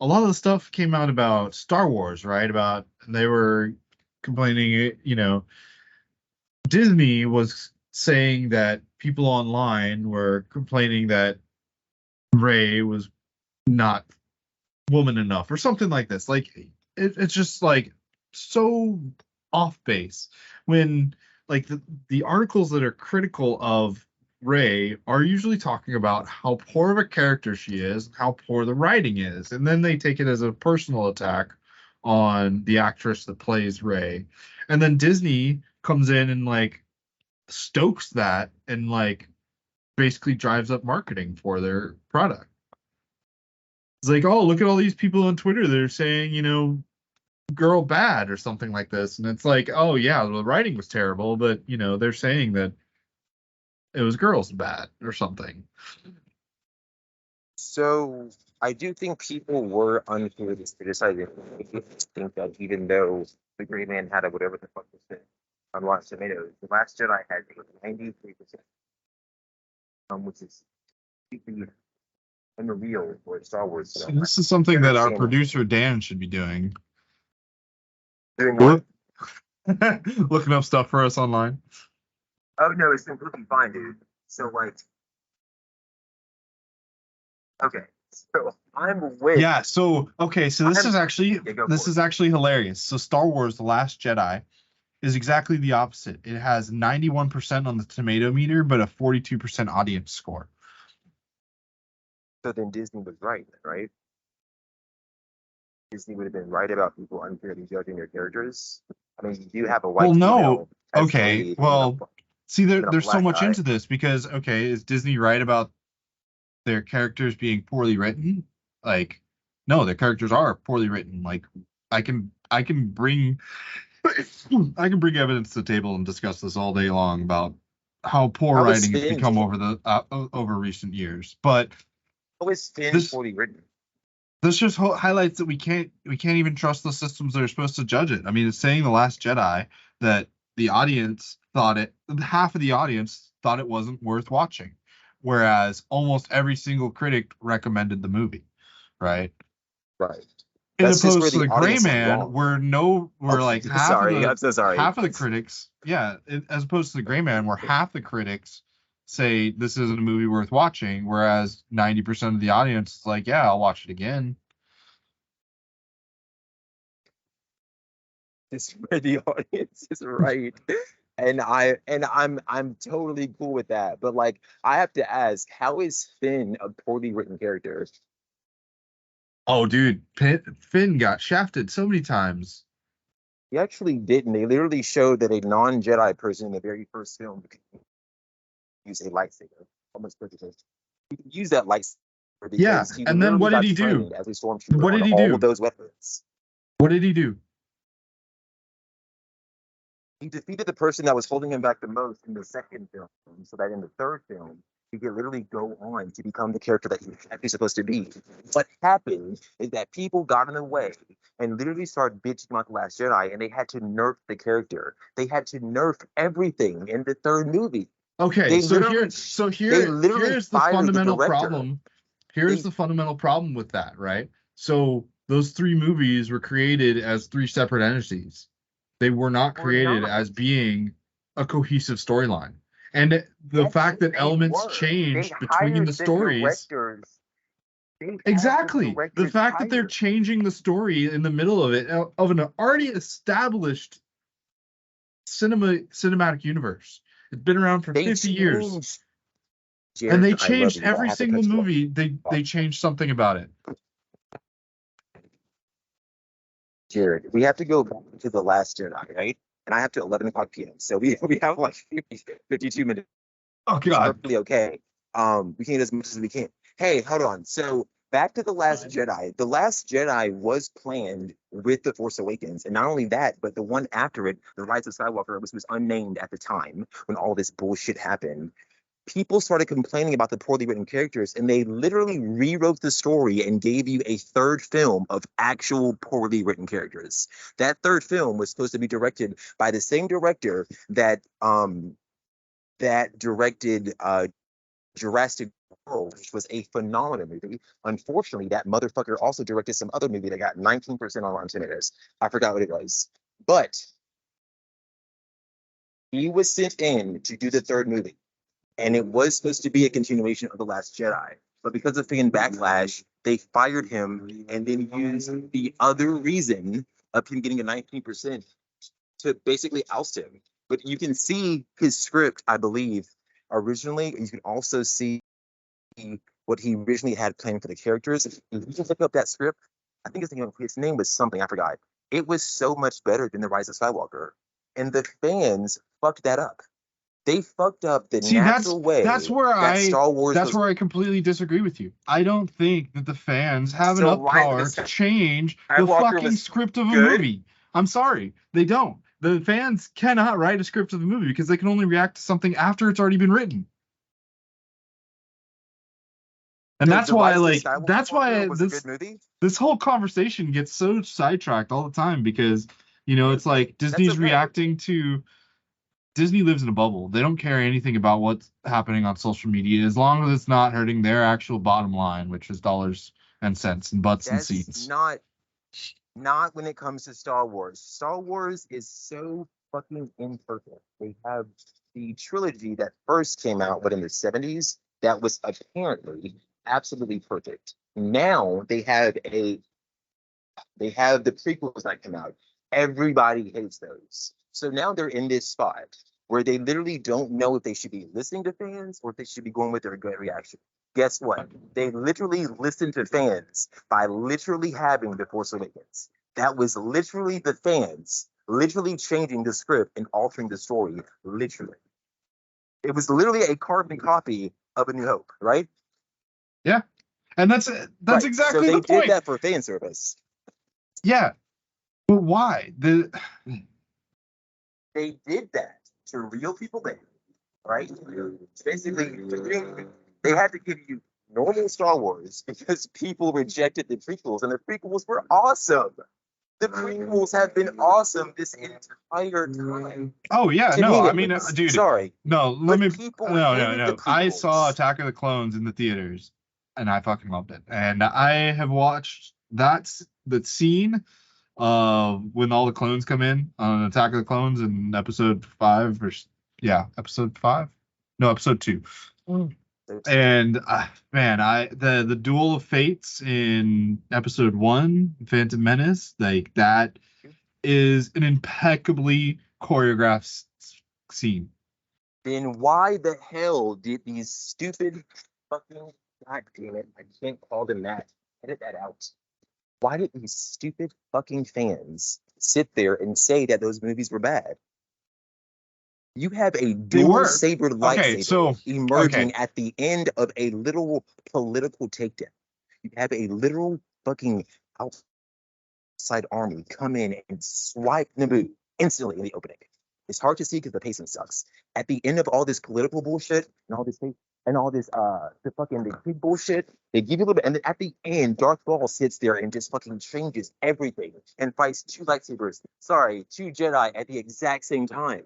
the stuff came out about Star Wars, right? About they were complaining, Disney was saying that people online were complaining that Rey was not woman enough or something like this. Like it's just like so off base when like the articles that are critical of Rey are usually talking about how poor of a character she is, how poor the writing is, and then they take it as a personal attack on the actress that plays Rey. And then Disney comes in and like stokes that and like basically drives up marketing for their product. It's like, oh, look at all these people on Twitter. They're saying, girl bad or something like this. And it's like, oh, yeah, the writing was terrible. But, they're saying that it was girls bad or something. So I do think people were unfair to criticize it. I think that even though the Gray Man had a whatever the fuck was it on Rotten Tomatoes, the Last Jedi had 93%, which is completely unreal for a Star Wars So film. this is something that our Understandable. producer Dan should be doing. Doing what? Looking up stuff for us online. Oh no, it's completely fine, dude. So like, okay, so I'm with. Yeah, so okay, so this I'm- is actually Yeah, go this for is actually hilarious. So Star Wars The Last Jedi is exactly the opposite. It has 91% on the tomato meter, but a 42% audience score. So then Disney was right, right? Disney would have been right about people unfairly judging their characters. I mean, you do have a white Well, no. female as Okay, the lead, well, see, and a there's so black much guy. into this because, okay, is Disney right about their characters being poorly written? Like, no, their characters are poorly written. Like, I can bring I can bring evidence to the table and discuss this all day long about how poor How is writing has Finn become just- over recent years. But How is Finn this- poorly written? this just highlights that we can't even trust the systems that are supposed to judge it. I mean, it's saying The Last Jedi that the audience half of the audience thought it wasn't worth watching, whereas almost every single critic recommended the movie, right? Right. As That's just where opposed to the the Gray audience is Man, wrong. where like I'm half sorry. of I'm so sorry. the critics, yeah, as opposed to the Gray Man, where half the critics say this isn't a movie worth watching, whereas 90% of the audience is like, yeah, I'll watch it again. It's where the audience is right. And I'm totally cool with that. But like I have to ask, how is Finn a poorly written character? Oh, dude, Finn got shafted so many times. He actually didn't. They literally showed that a non-Jedi person in the very first film could use a lightsaber. Almost perfectly. He could use that lightsaber because Yeah, he and then literally what did got he do? trained as a stormtrooper What did on he all do? of those weapons. What did he do? He defeated the person that was holding him back the most in the second film, so that in the third film, he could literally go on to become the character that he's actually supposed to be. What happened is that people got in the way and literally started bitching about The Last Jedi, and they had to nerf the character. They had to nerf everything in the third movie. Okay, They so literally- here's the fired the fundamental director. problem. Here's They- the fundamental problem with that, right? So those three movies were created as three separate entities. They were not Were created not. as being a cohesive storyline. And the Yes, fact that they elements were. changed They between hired the stories. directors. They had Exactly. The directors fact that they're hired. changing the story in the middle of it, of an already established cinematic universe. It's been around for They 50 years. changed. And they Jared, I love changed you, but I every have to single cut you off. movie. They changed something about it. Jared, we have to go back to The Last Jedi, right? And I have to 11 o'clock p.m. So we have like 52 minutes. Oh It's God. perfectly okay. We can get as much as we can. Hey, hold on. So back to The Last Jedi. The Last Jedi was planned with The Force Awakens. And not only that, but the one after it, The Rise of Skywalker, was unnamed at the time when all this bullshit happened. People started complaining about the poorly written characters, and they literally rewrote the story and gave you a third film of actual poorly written characters. That third film was supposed to be directed by the same director that directed Jurassic World, which was a phenomenal movie. Unfortunately, that motherfucker also directed some other movie that got 19% on Rotten Tomatoes. I forgot what it was, but he was sent in to do the third movie. And it was supposed to be a continuation of The Last Jedi. But because of fan backlash, they fired him and then used the other reason of him getting a 19% to basically oust him. But you can see his script, I believe, originally. You can also see what he originally had planned for the characters. If you just look up that script, I think his name was something, I forgot. It was so much better than The Rise of Skywalker. And the fans fucked that up. They fucked up the natural way that Star Wars that's where I completely disagree with you. I don't think that the fans have enough power to change the fucking script of a movie. I'm sorry, they don't. The fans cannot write a script of the movie because they can only react to something after it's already been written. And that's The why, Rise of the like, that's why Skywalker was a this good movie. this whole conversation gets so sidetracked all the time because, you know, it's like Disney's okay. reacting to Disney lives in a bubble. They don't care anything about what's happening on social media as long as it's not hurting their actual bottom line, which is dollars and cents and butts and That's seats. not when it comes to Star Wars. Star Wars is so fucking imperfect. They have the trilogy that first came out, but in the 70s, that was apparently absolutely perfect. Now they have the prequels that come out. Everybody hates those. So now they're in this spot where they literally don't know if they should be listening to fans or if they should be going with their gut reaction. Guess what? They literally listened to fans by literally having The Force Awakens. That was literally the fans literally changing the script and altering the story. Literally. It was literally a carbon copy of A New Hope, right? Yeah. And that's Right. exactly so the they point. did that for fan service. Yeah. But why? They did that to reel people in, right? Basically, they had to give you normal Star Wars because people rejected the prequels, and the prequels were awesome. The prequels have been awesome this entire time. Oh yeah, To no, me, I at mean, least. dude, Sorry, no, but people hated the I saw prequels. Attack of the Clones in the theaters, and I fucking loved it. And I have watched that scene when all the clones come in on Attack of the Clones in episode 5 episode 5, no, episode 2. And man, the Duel of Fates in episode 1, Phantom Menace, like that is an impeccably choreographed scene. Then why the hell did these stupid fucking, god damn it, I can't call them that. Edit that out. Why did these stupid fucking fans sit there and say that those movies were bad? You have a dual sabered lightsaber emerging at the end of a literal political takedown. You have a literal fucking outside army come in and swipe Naboo instantly in the opening. It's hard to see because the pacing sucks. At the end of all this political bullshit and all this the fucking the big bullshit, they give you a little bit, and then at the end, Darth Maul sits there and just fucking changes everything and fights two Jedi at the exact same time.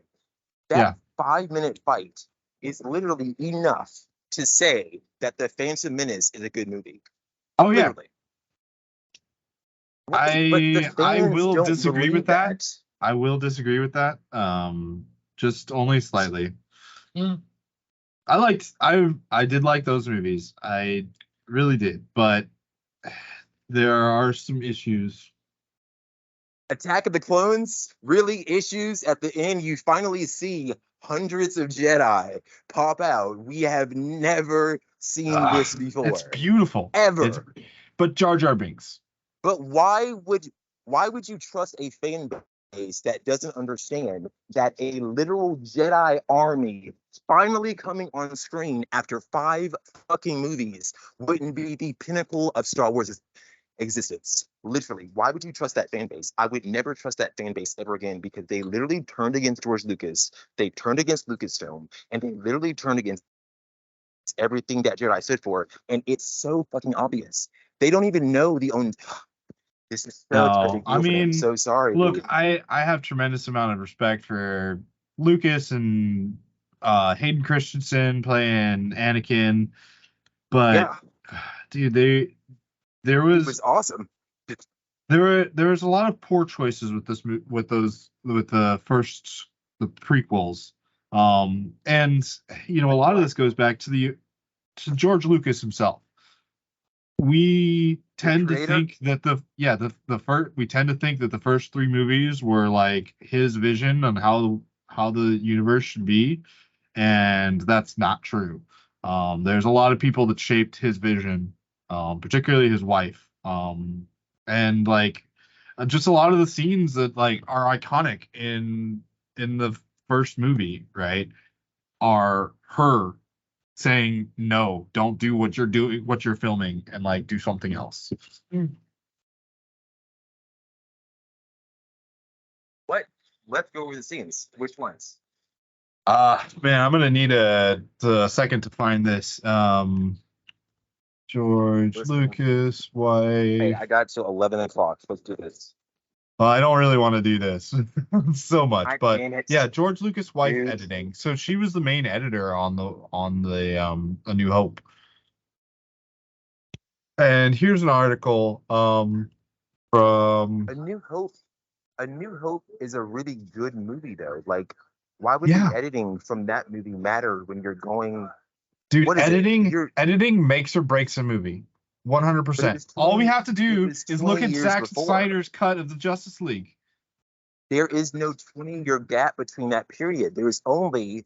That 5-minute fight is literally enough to say that The Phantom Menace is a good movie. Oh yeah. Literally. I will disagree with that. I will disagree with that. Just only slightly. I did like those movies. I really did, but there are some issues. Attack of the Clones, really issues at the end. You finally see hundreds of Jedi pop out. We have never seen this before. It's beautiful. Ever. But Jar Jar Binks. But why would you trust a fan base that doesn't understand that a literal Jedi army finally coming on screen after 5 fucking movies wouldn't be the pinnacle of Star Wars' existence? Literally, why would you trust that fan base? I would never trust that fan base ever again because they literally turned against George Lucas, they turned against Lucasfilm, and they literally turned against everything that Jedi stood for, and it's so fucking obvious. They don't even know the own. This is so I'm so sorry. Look, dude. I have tremendous amount of respect for Lucas and Hayden Christensen playing Anakin, but dude, there was awesome. There was a lot of poor choices with the prequels. And you know, a lot of this goes back to George Lucas himself. We tend to think that the first 3 movies were like his vision on how the universe should be, and that's not true. There's a lot of people that shaped his vision, particularly his wife. And like just a lot of the scenes that like are iconic in the first movie, right, are her saying no, don't do what you're filming, and like do something else. Let's go over the scenes. Which ones? Man, I'm gonna need a second to find this. George Listen. Lucas, Hey, wife. I got till 11 o'clock. Let's do this. Well, I don't really want to do this so much, God but damn it. yeah, George Lucas' wife Dude. editing. So she was the main editor on the A New Hope. And here's an article from A New Hope. A New Hope is a really good movie, though. Like, why would yeah, the editing from that movie matter when you're going? dude, What is it? editing makes or breaks a movie. But it 100%. was All we 20. have to It do was is look 20 at years Zack before. Snyder's cut of the Justice League. There is no 20-year gap between that period. There's a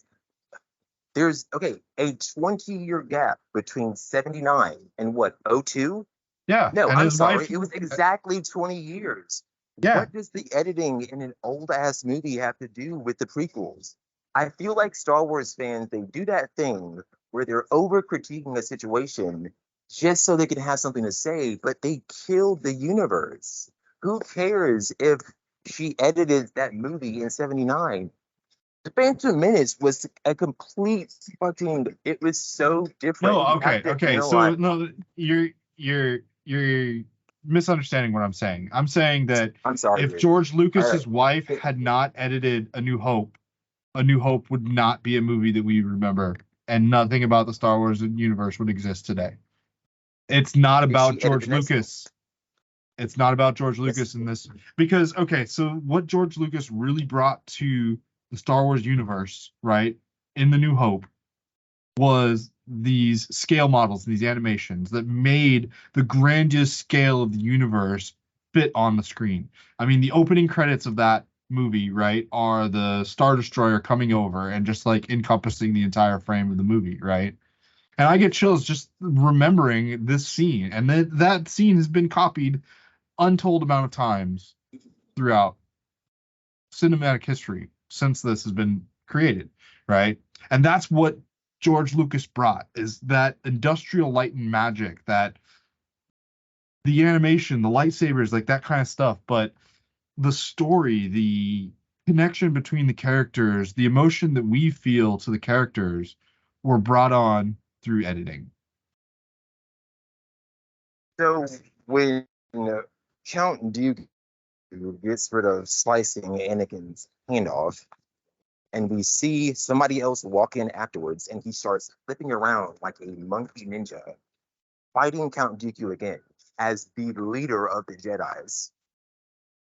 20-year gap between 79 and what, 02? Yeah, No, and I'm his sorry. wife. It was exactly 20 years. Yeah, What does the editing in an old ass movie have to do with the prequels? I feel like Star Wars fans, they do that thing where they're over critiquing a situation just so they can have something to say, but they killed the universe. Who cares if she edited that movie in 79? The Phantom Menace was a complete fucking, it was so different. no, You have okay. to So realize. no, you're misunderstanding what I'm saying. I'm saying that I'm sorry, if dude. George All right. Lucas's wife had not edited A New Hope would not be a movie that we remember, and nothing about the Star Wars universe would exist today. It's not Did about she edit George the next one? Lucas. It's not about George Yes. Lucas in this because okay, so what George Lucas really brought to the Star Wars universe, right, in The New Hope was these scale models, these animations that made the grandiose scale of the universe fit on the screen. I mean, the opening credits of that movie, right, are the Star Destroyer coming over and just like encompassing the entire frame of the movie, right? And I get chills just remembering this scene. And that scene has been copied untold amount of times throughout cinematic history since this has been created, right? And that's what George Lucas brought is that industrial light and magic, that the animation, the lightsabers, like that kind of stuff, but the story, the connection between the characters, the emotion that we feel to the characters were brought on through editing. So when Count Dooku gets rid of slicing Anakin's hand off, and we see somebody else walk in afterwards, and he starts flipping around like a monkey ninja, fighting Count Dooku again as the leader of the Jedis,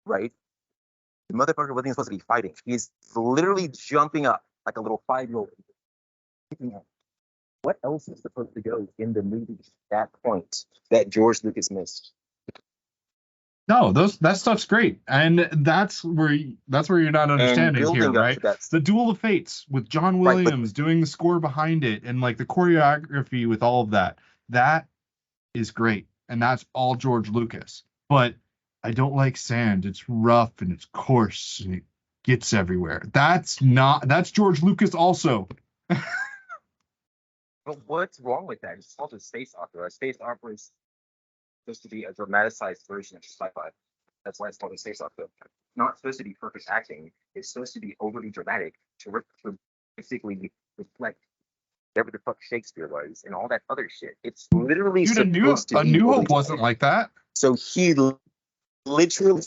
right? The motherfucker wasn't even supposed to be fighting. He's literally jumping up like a little 5-year-old. What else is supposed to go in the movie at that point that George Lucas missed? No, that stuff's great, and that's where you're not And understanding here, building up right? to that, The Duel of Fates with John right? But Williams doing the score behind it, and like the choreography with all of that. That is great, and that's all George Lucas. But I don't like sand. It's rough and it's coarse and it gets everywhere. That's George Lucas also. But what's wrong with that? It's called a space opera. A space opera is supposed to be a dramatized version of sci-fi. That's why it's called a space opera. It's not supposed to be perfect acting. It's supposed to be overly dramatic to basically reflect whatever the fuck Shakespeare was and all that other shit. It's literally Dude, supposed to A be New overly Hope wasn't dramatic. like that. So literally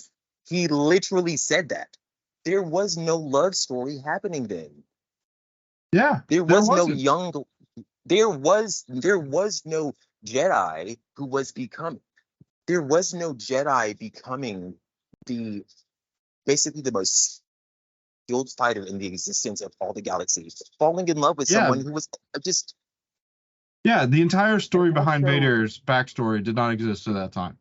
he literally said that. There was no love story happening then. Yeah, There was no wasn't. there was no Jedi who was becoming. There was no Jedi becoming the basically the most skilled fighter in the existence of all the galaxies, falling in love with Yeah, someone who was just. yeah. The entire And story behind also, Vader's backstory did not exist at that time.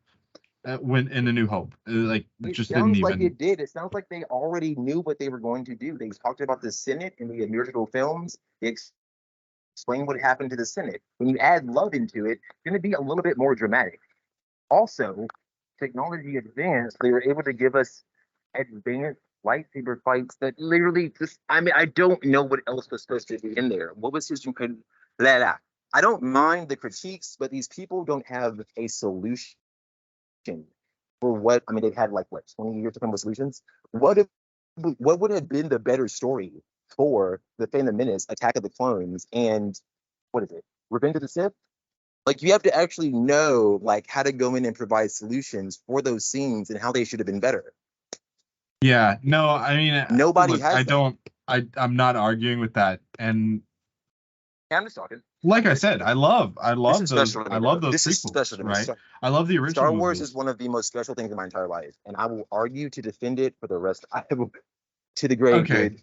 When in A New Hope, like it just didn't sounds like even. it did. It sounds like they already knew what they were going to do. They talked about the Senate in the original films. They explained what happened to the Senate. When you add love into it, it's going to be a little bit more dramatic. Also, technology advanced. They were able to give us advanced lightsaber fights that literally just. I mean, I don't know what else was supposed to be in there. What was his? I don't mind the critiques, but these people don't have a solution for what. I mean, they've had like what 20 years to come with solutions. What would have been the better story for the Phantom Menace, Attack of the Clones, and what is it? Revenge of the Sith? Like you have to actually know like how to go in and provide solutions for those scenes and how they should have been better. Yeah, no, I mean, Nobody look, has that. I'm not arguing with that. And Yeah, I'm just talking. like I said, This is special to I me, love bro. those This is special prequels, to me. right? I love the original Star Wars is movies. one of the most special things in my entire life, and I will argue to defend it for the rest. I will to the grave, Okay, dude.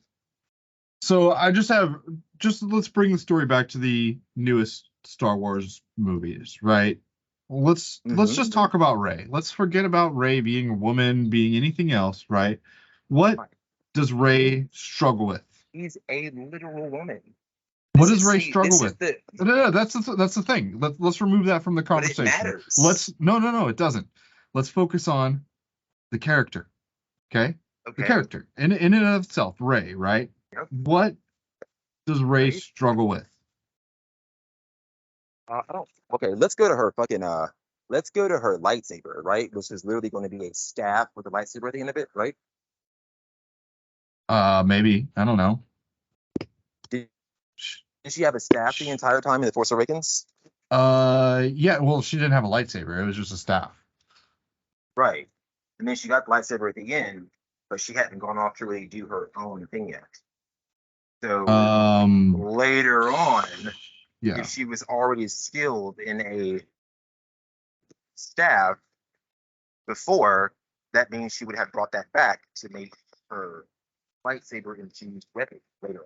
so let's bring the story back to the newest Star Wars movies, right? Let's just talk about Rey. Let's forget about Rey being a woman, being anything else, right? What does Rey struggle with? She's a literal woman. What This does is Rey see, struggle this with? is the No, that's the thing. Let's remove that from the but it conversation. matters. No, it doesn't. Let's focus on the character. Okay? The Okay. character in and of itself, Rey, right? Yep. What does Rey Right. struggle with? I don't. Okay, let's go to her fucking let's go to her lightsaber, right? Which is literally going to be a staff with a lightsaber at the end of it, right? Maybe. I don't know. Did, did she have a staff the entire time in the Force Awakens? Yeah, well, she didn't have a lightsaber. It was just a staff. Right. And then she got the lightsaber at the end, but she hadn't gone off to really do her own thing yet. So later on, Yeah. if she was already skilled in a staff before, that means she would have brought that back to make her lightsaber infused weapon later on.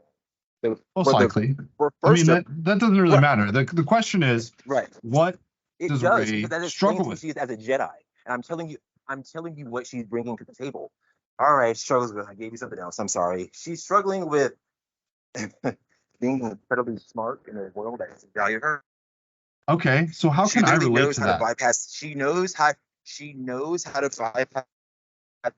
So Most likely. for I mean, first that doesn't really Right. matter. The question is, right. what It does does Rey because that struggle explains who with? she is as a Jedi. And I'm telling you what she's bringing to the table. All right, struggles with. I gave you something else. I'm sorry. She's struggling with being incredibly smart in a world that doesn't value her. Okay, so how She can I literally relate knows to how that? to bypass. She knows how to bypass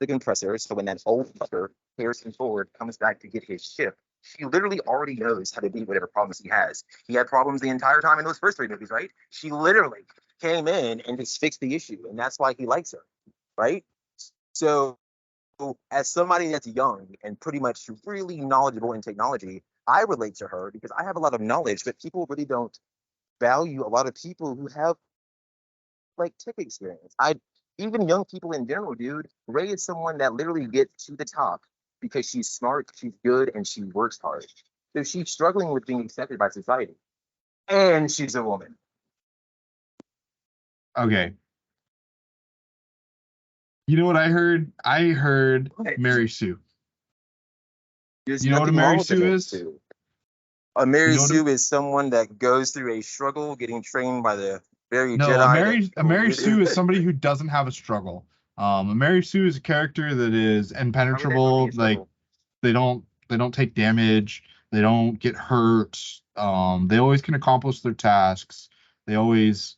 the compressor. So when that old fucker, Harrison Ford, comes back to get his ship, she literally already knows how to beat whatever problems he has. He had problems the entire time in those first three movies, right? She literally came in and just fixed the issue, and that's why he likes her, right? So, as somebody that's young and pretty much really knowledgeable in technology, I relate to her because I have a lot of knowledge, but people really don't value a lot of people who have like tech experience. Even young people in general, dude. Ray is someone that literally gets to the top because she's smart, she's good, and she works hard. So she's struggling with being accepted by society, and she's a woman. Okay. You know what I heard? I heard Right. Mary Sue. There's You know what a nothing wrong Mary with a Sue Mary is? Sue. A Mary You know what Sue is someone that goes through a struggle getting trained by the very No, Jedi. A Mary Sue is somebody who doesn't have a struggle. A Mary Sue is a character that is How would that not be impenetrable. a Like struggle? they don't take damage. They don't get hurt. They always can accomplish their tasks. They always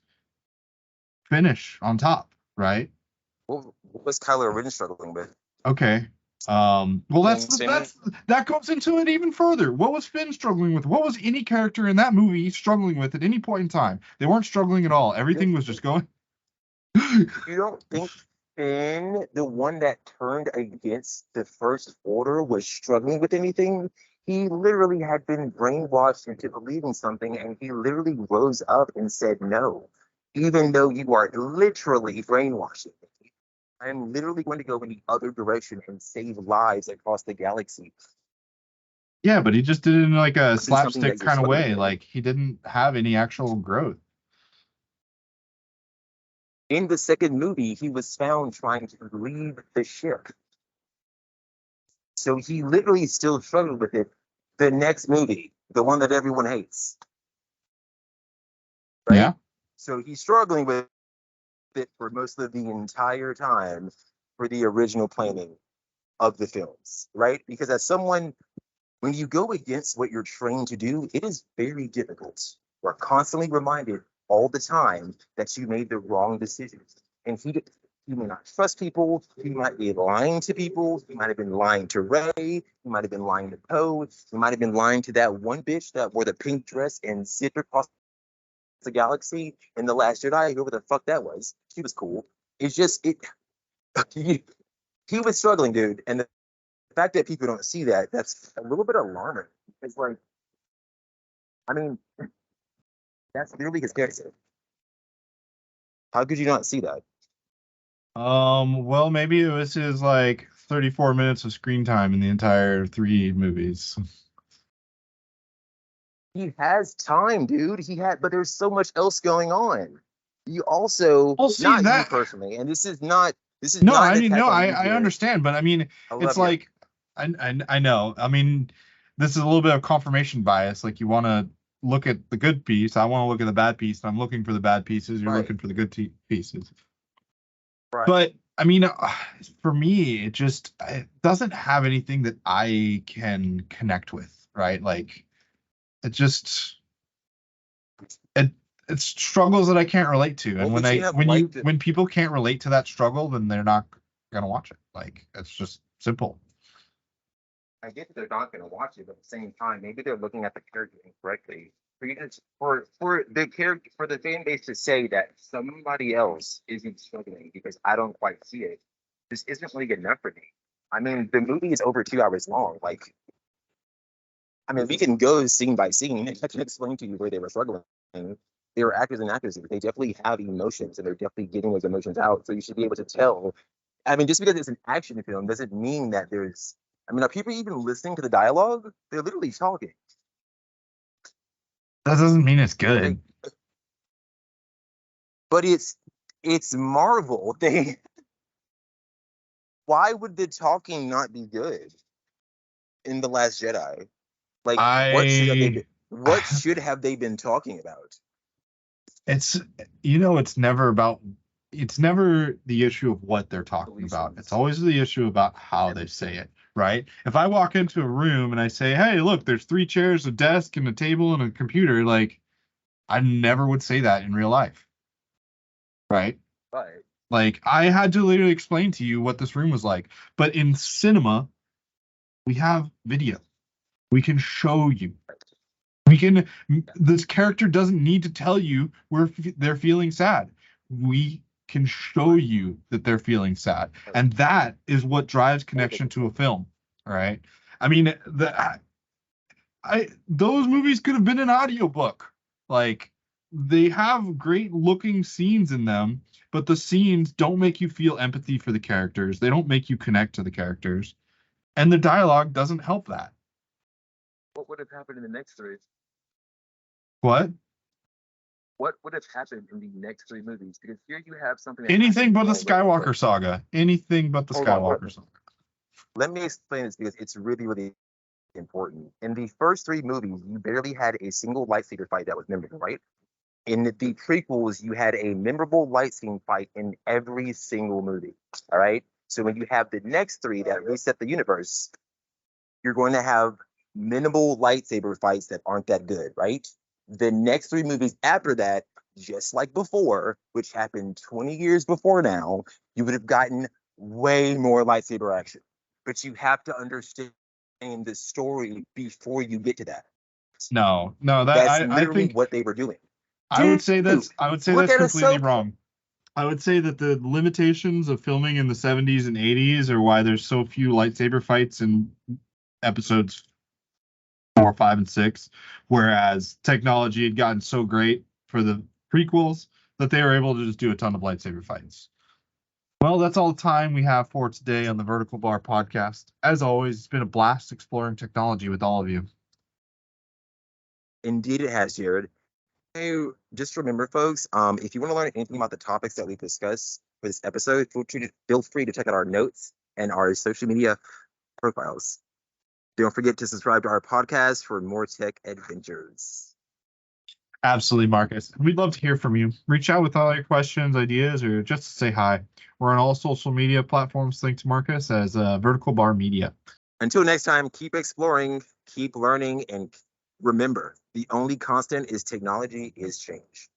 finish on top, right? What was Kylo Ren struggling with? Okay. Well, Same. that goes into it even further. What was Finn struggling with? What was any character in that movie struggling with at any point in time? They weren't struggling at all. Everything was just going. You don't think Finn, the one that turned against the First Order, was struggling with anything? He literally had been brainwashed into believing something, and he literally rose up and said no, even though you are literally brainwashing me. I'm literally going to go in the other direction and save lives across the galaxy. Yeah, but he just did it in like a This is something slapstick that you're kind of struggling way. with. Like he didn't have any actual growth. In the second movie, he was found trying to leave the ship. So he literally still struggled with it. The next movie, the one that everyone hates, right? Yeah. So he's struggling with it for most of the entire time for the original planning of the films, right? Because as someone, when you go against what you're trained to do, it is very difficult. We're constantly reminded all the time that you made the wrong decisions. And he may not trust people. He might be lying to people. He might have been lying to Ray. He might have been lying to Poe. He might have been lying to that one bitch that wore the pink dress and zipped across the galaxy in The Last Jedi, whoever the fuck that was. She was cool. It's just, he was struggling, dude. And the fact that people don't see that, that's a little bit alarming. It's like, I mean, that's literally his character. How could you not see that? Well, maybe it was his like 34 minutes of screen time in the entire 3 movies. He has time, dude. But there's so much else going on. You also, Well, see not you that. personally, and this is No, not I an mean, attack no, on you, I Jared. understand, but I mean, I it's love you. like, I know. I mean, this is a little bit of confirmation bias. Like, you want to look at the good piece. I want to look at the bad piece. And I'm looking for the bad pieces. You're Right, looking for the good pieces. right. But I mean, for me, it doesn't have anything that I can connect with, right? Like, it just it it's struggles that I can't relate to. And What would you have liked to? when people can't relate to that struggle, then they're not gonna watch it. Like, it's just simple. I get that they're not going to watch it, but at the same time, maybe they're looking at the character incorrectly. For the fan base to say that somebody else isn't struggling because I don't quite see it, this isn't really good enough for me. I mean, the movie is over 2 hours long. Like, I mean, we can go scene by scene. I can explain to you where they were struggling. They were actors and actresses. They definitely have emotions, and they're definitely getting those emotions out. So you should be able to tell. I mean, just because it's an action film doesn't mean that there's. I mean, are people even listening to the dialogue? They're literally talking. That doesn't mean it's Like, good. but it's Marvel. Why would the talking not be good in The Last Jedi? Like, I what should have they been talking about? it's it's never the issue of what they're talking about. It's always the issue about how they say it, right? If I walk into a room and I say, "Hey, look, there's 3 chairs, a desk, and a table and a computer," like, I never would say that in real life, right? Right. Like, I had to literally explain to you what this room was like. But in cinema, we have video. We can show you. This character doesn't need to tell you they're feeling sad. We can show you that they're feeling sad. And that is what drives connection to a film. All right. I mean, those movies could have been an audiobook. Like, they have great looking scenes in them, but the scenes don't make you feel empathy for the characters. They don't make you connect to the characters. And the dialogue doesn't help that. What would have happened in the next 3? What? What would have happened in the next 3 movies? Because here you have something Anything but the all over the Skywalker place. saga. Anything but the Hold on, Skywalker saga. let me explain this because it's really, really important. In the first 3 movies, you barely had a single lightsaber fight that was memorable, right? In the prequels, you had a memorable lightsaber fight in every single movie. All right. So when you have the next 3 that reset the universe, you're going to have minimal lightsaber fights that aren't that good, right? The next 3 movies after that, just like before, which happened 20 years before now, you would have gotten way more lightsaber action. But you have to understand the story before you get to that. No, That's I literally think what they were doing. I would Dude, say that's look at completely Ahsoka. wrong. I would say that the limitations of filming in the 70s and 80s are why there's so few lightsaber fights in episodes 4, 5, and 6, whereas technology had gotten so great for the prequels that they were able to just do a ton of lightsaber fights. Well, that's all the time we have for today on the Vertical Bar Podcast. As always, it's been a blast exploring technology with all of you. Indeed, it has, Jared. Hey, just remember, folks, if you want to learn anything about the topics that we've discussed for this episode, feel free to check out our notes and our social media profiles. Don't forget to subscribe to our podcast for more tech adventures. Absolutely, Marcus. We'd love to hear from you. Reach out with all your questions, ideas, or just to say hi. We're on all social media platforms linked to Marcus as Vertical Bar Media. Until next time, keep exploring, keep learning, and remember, the only constant is technology is change.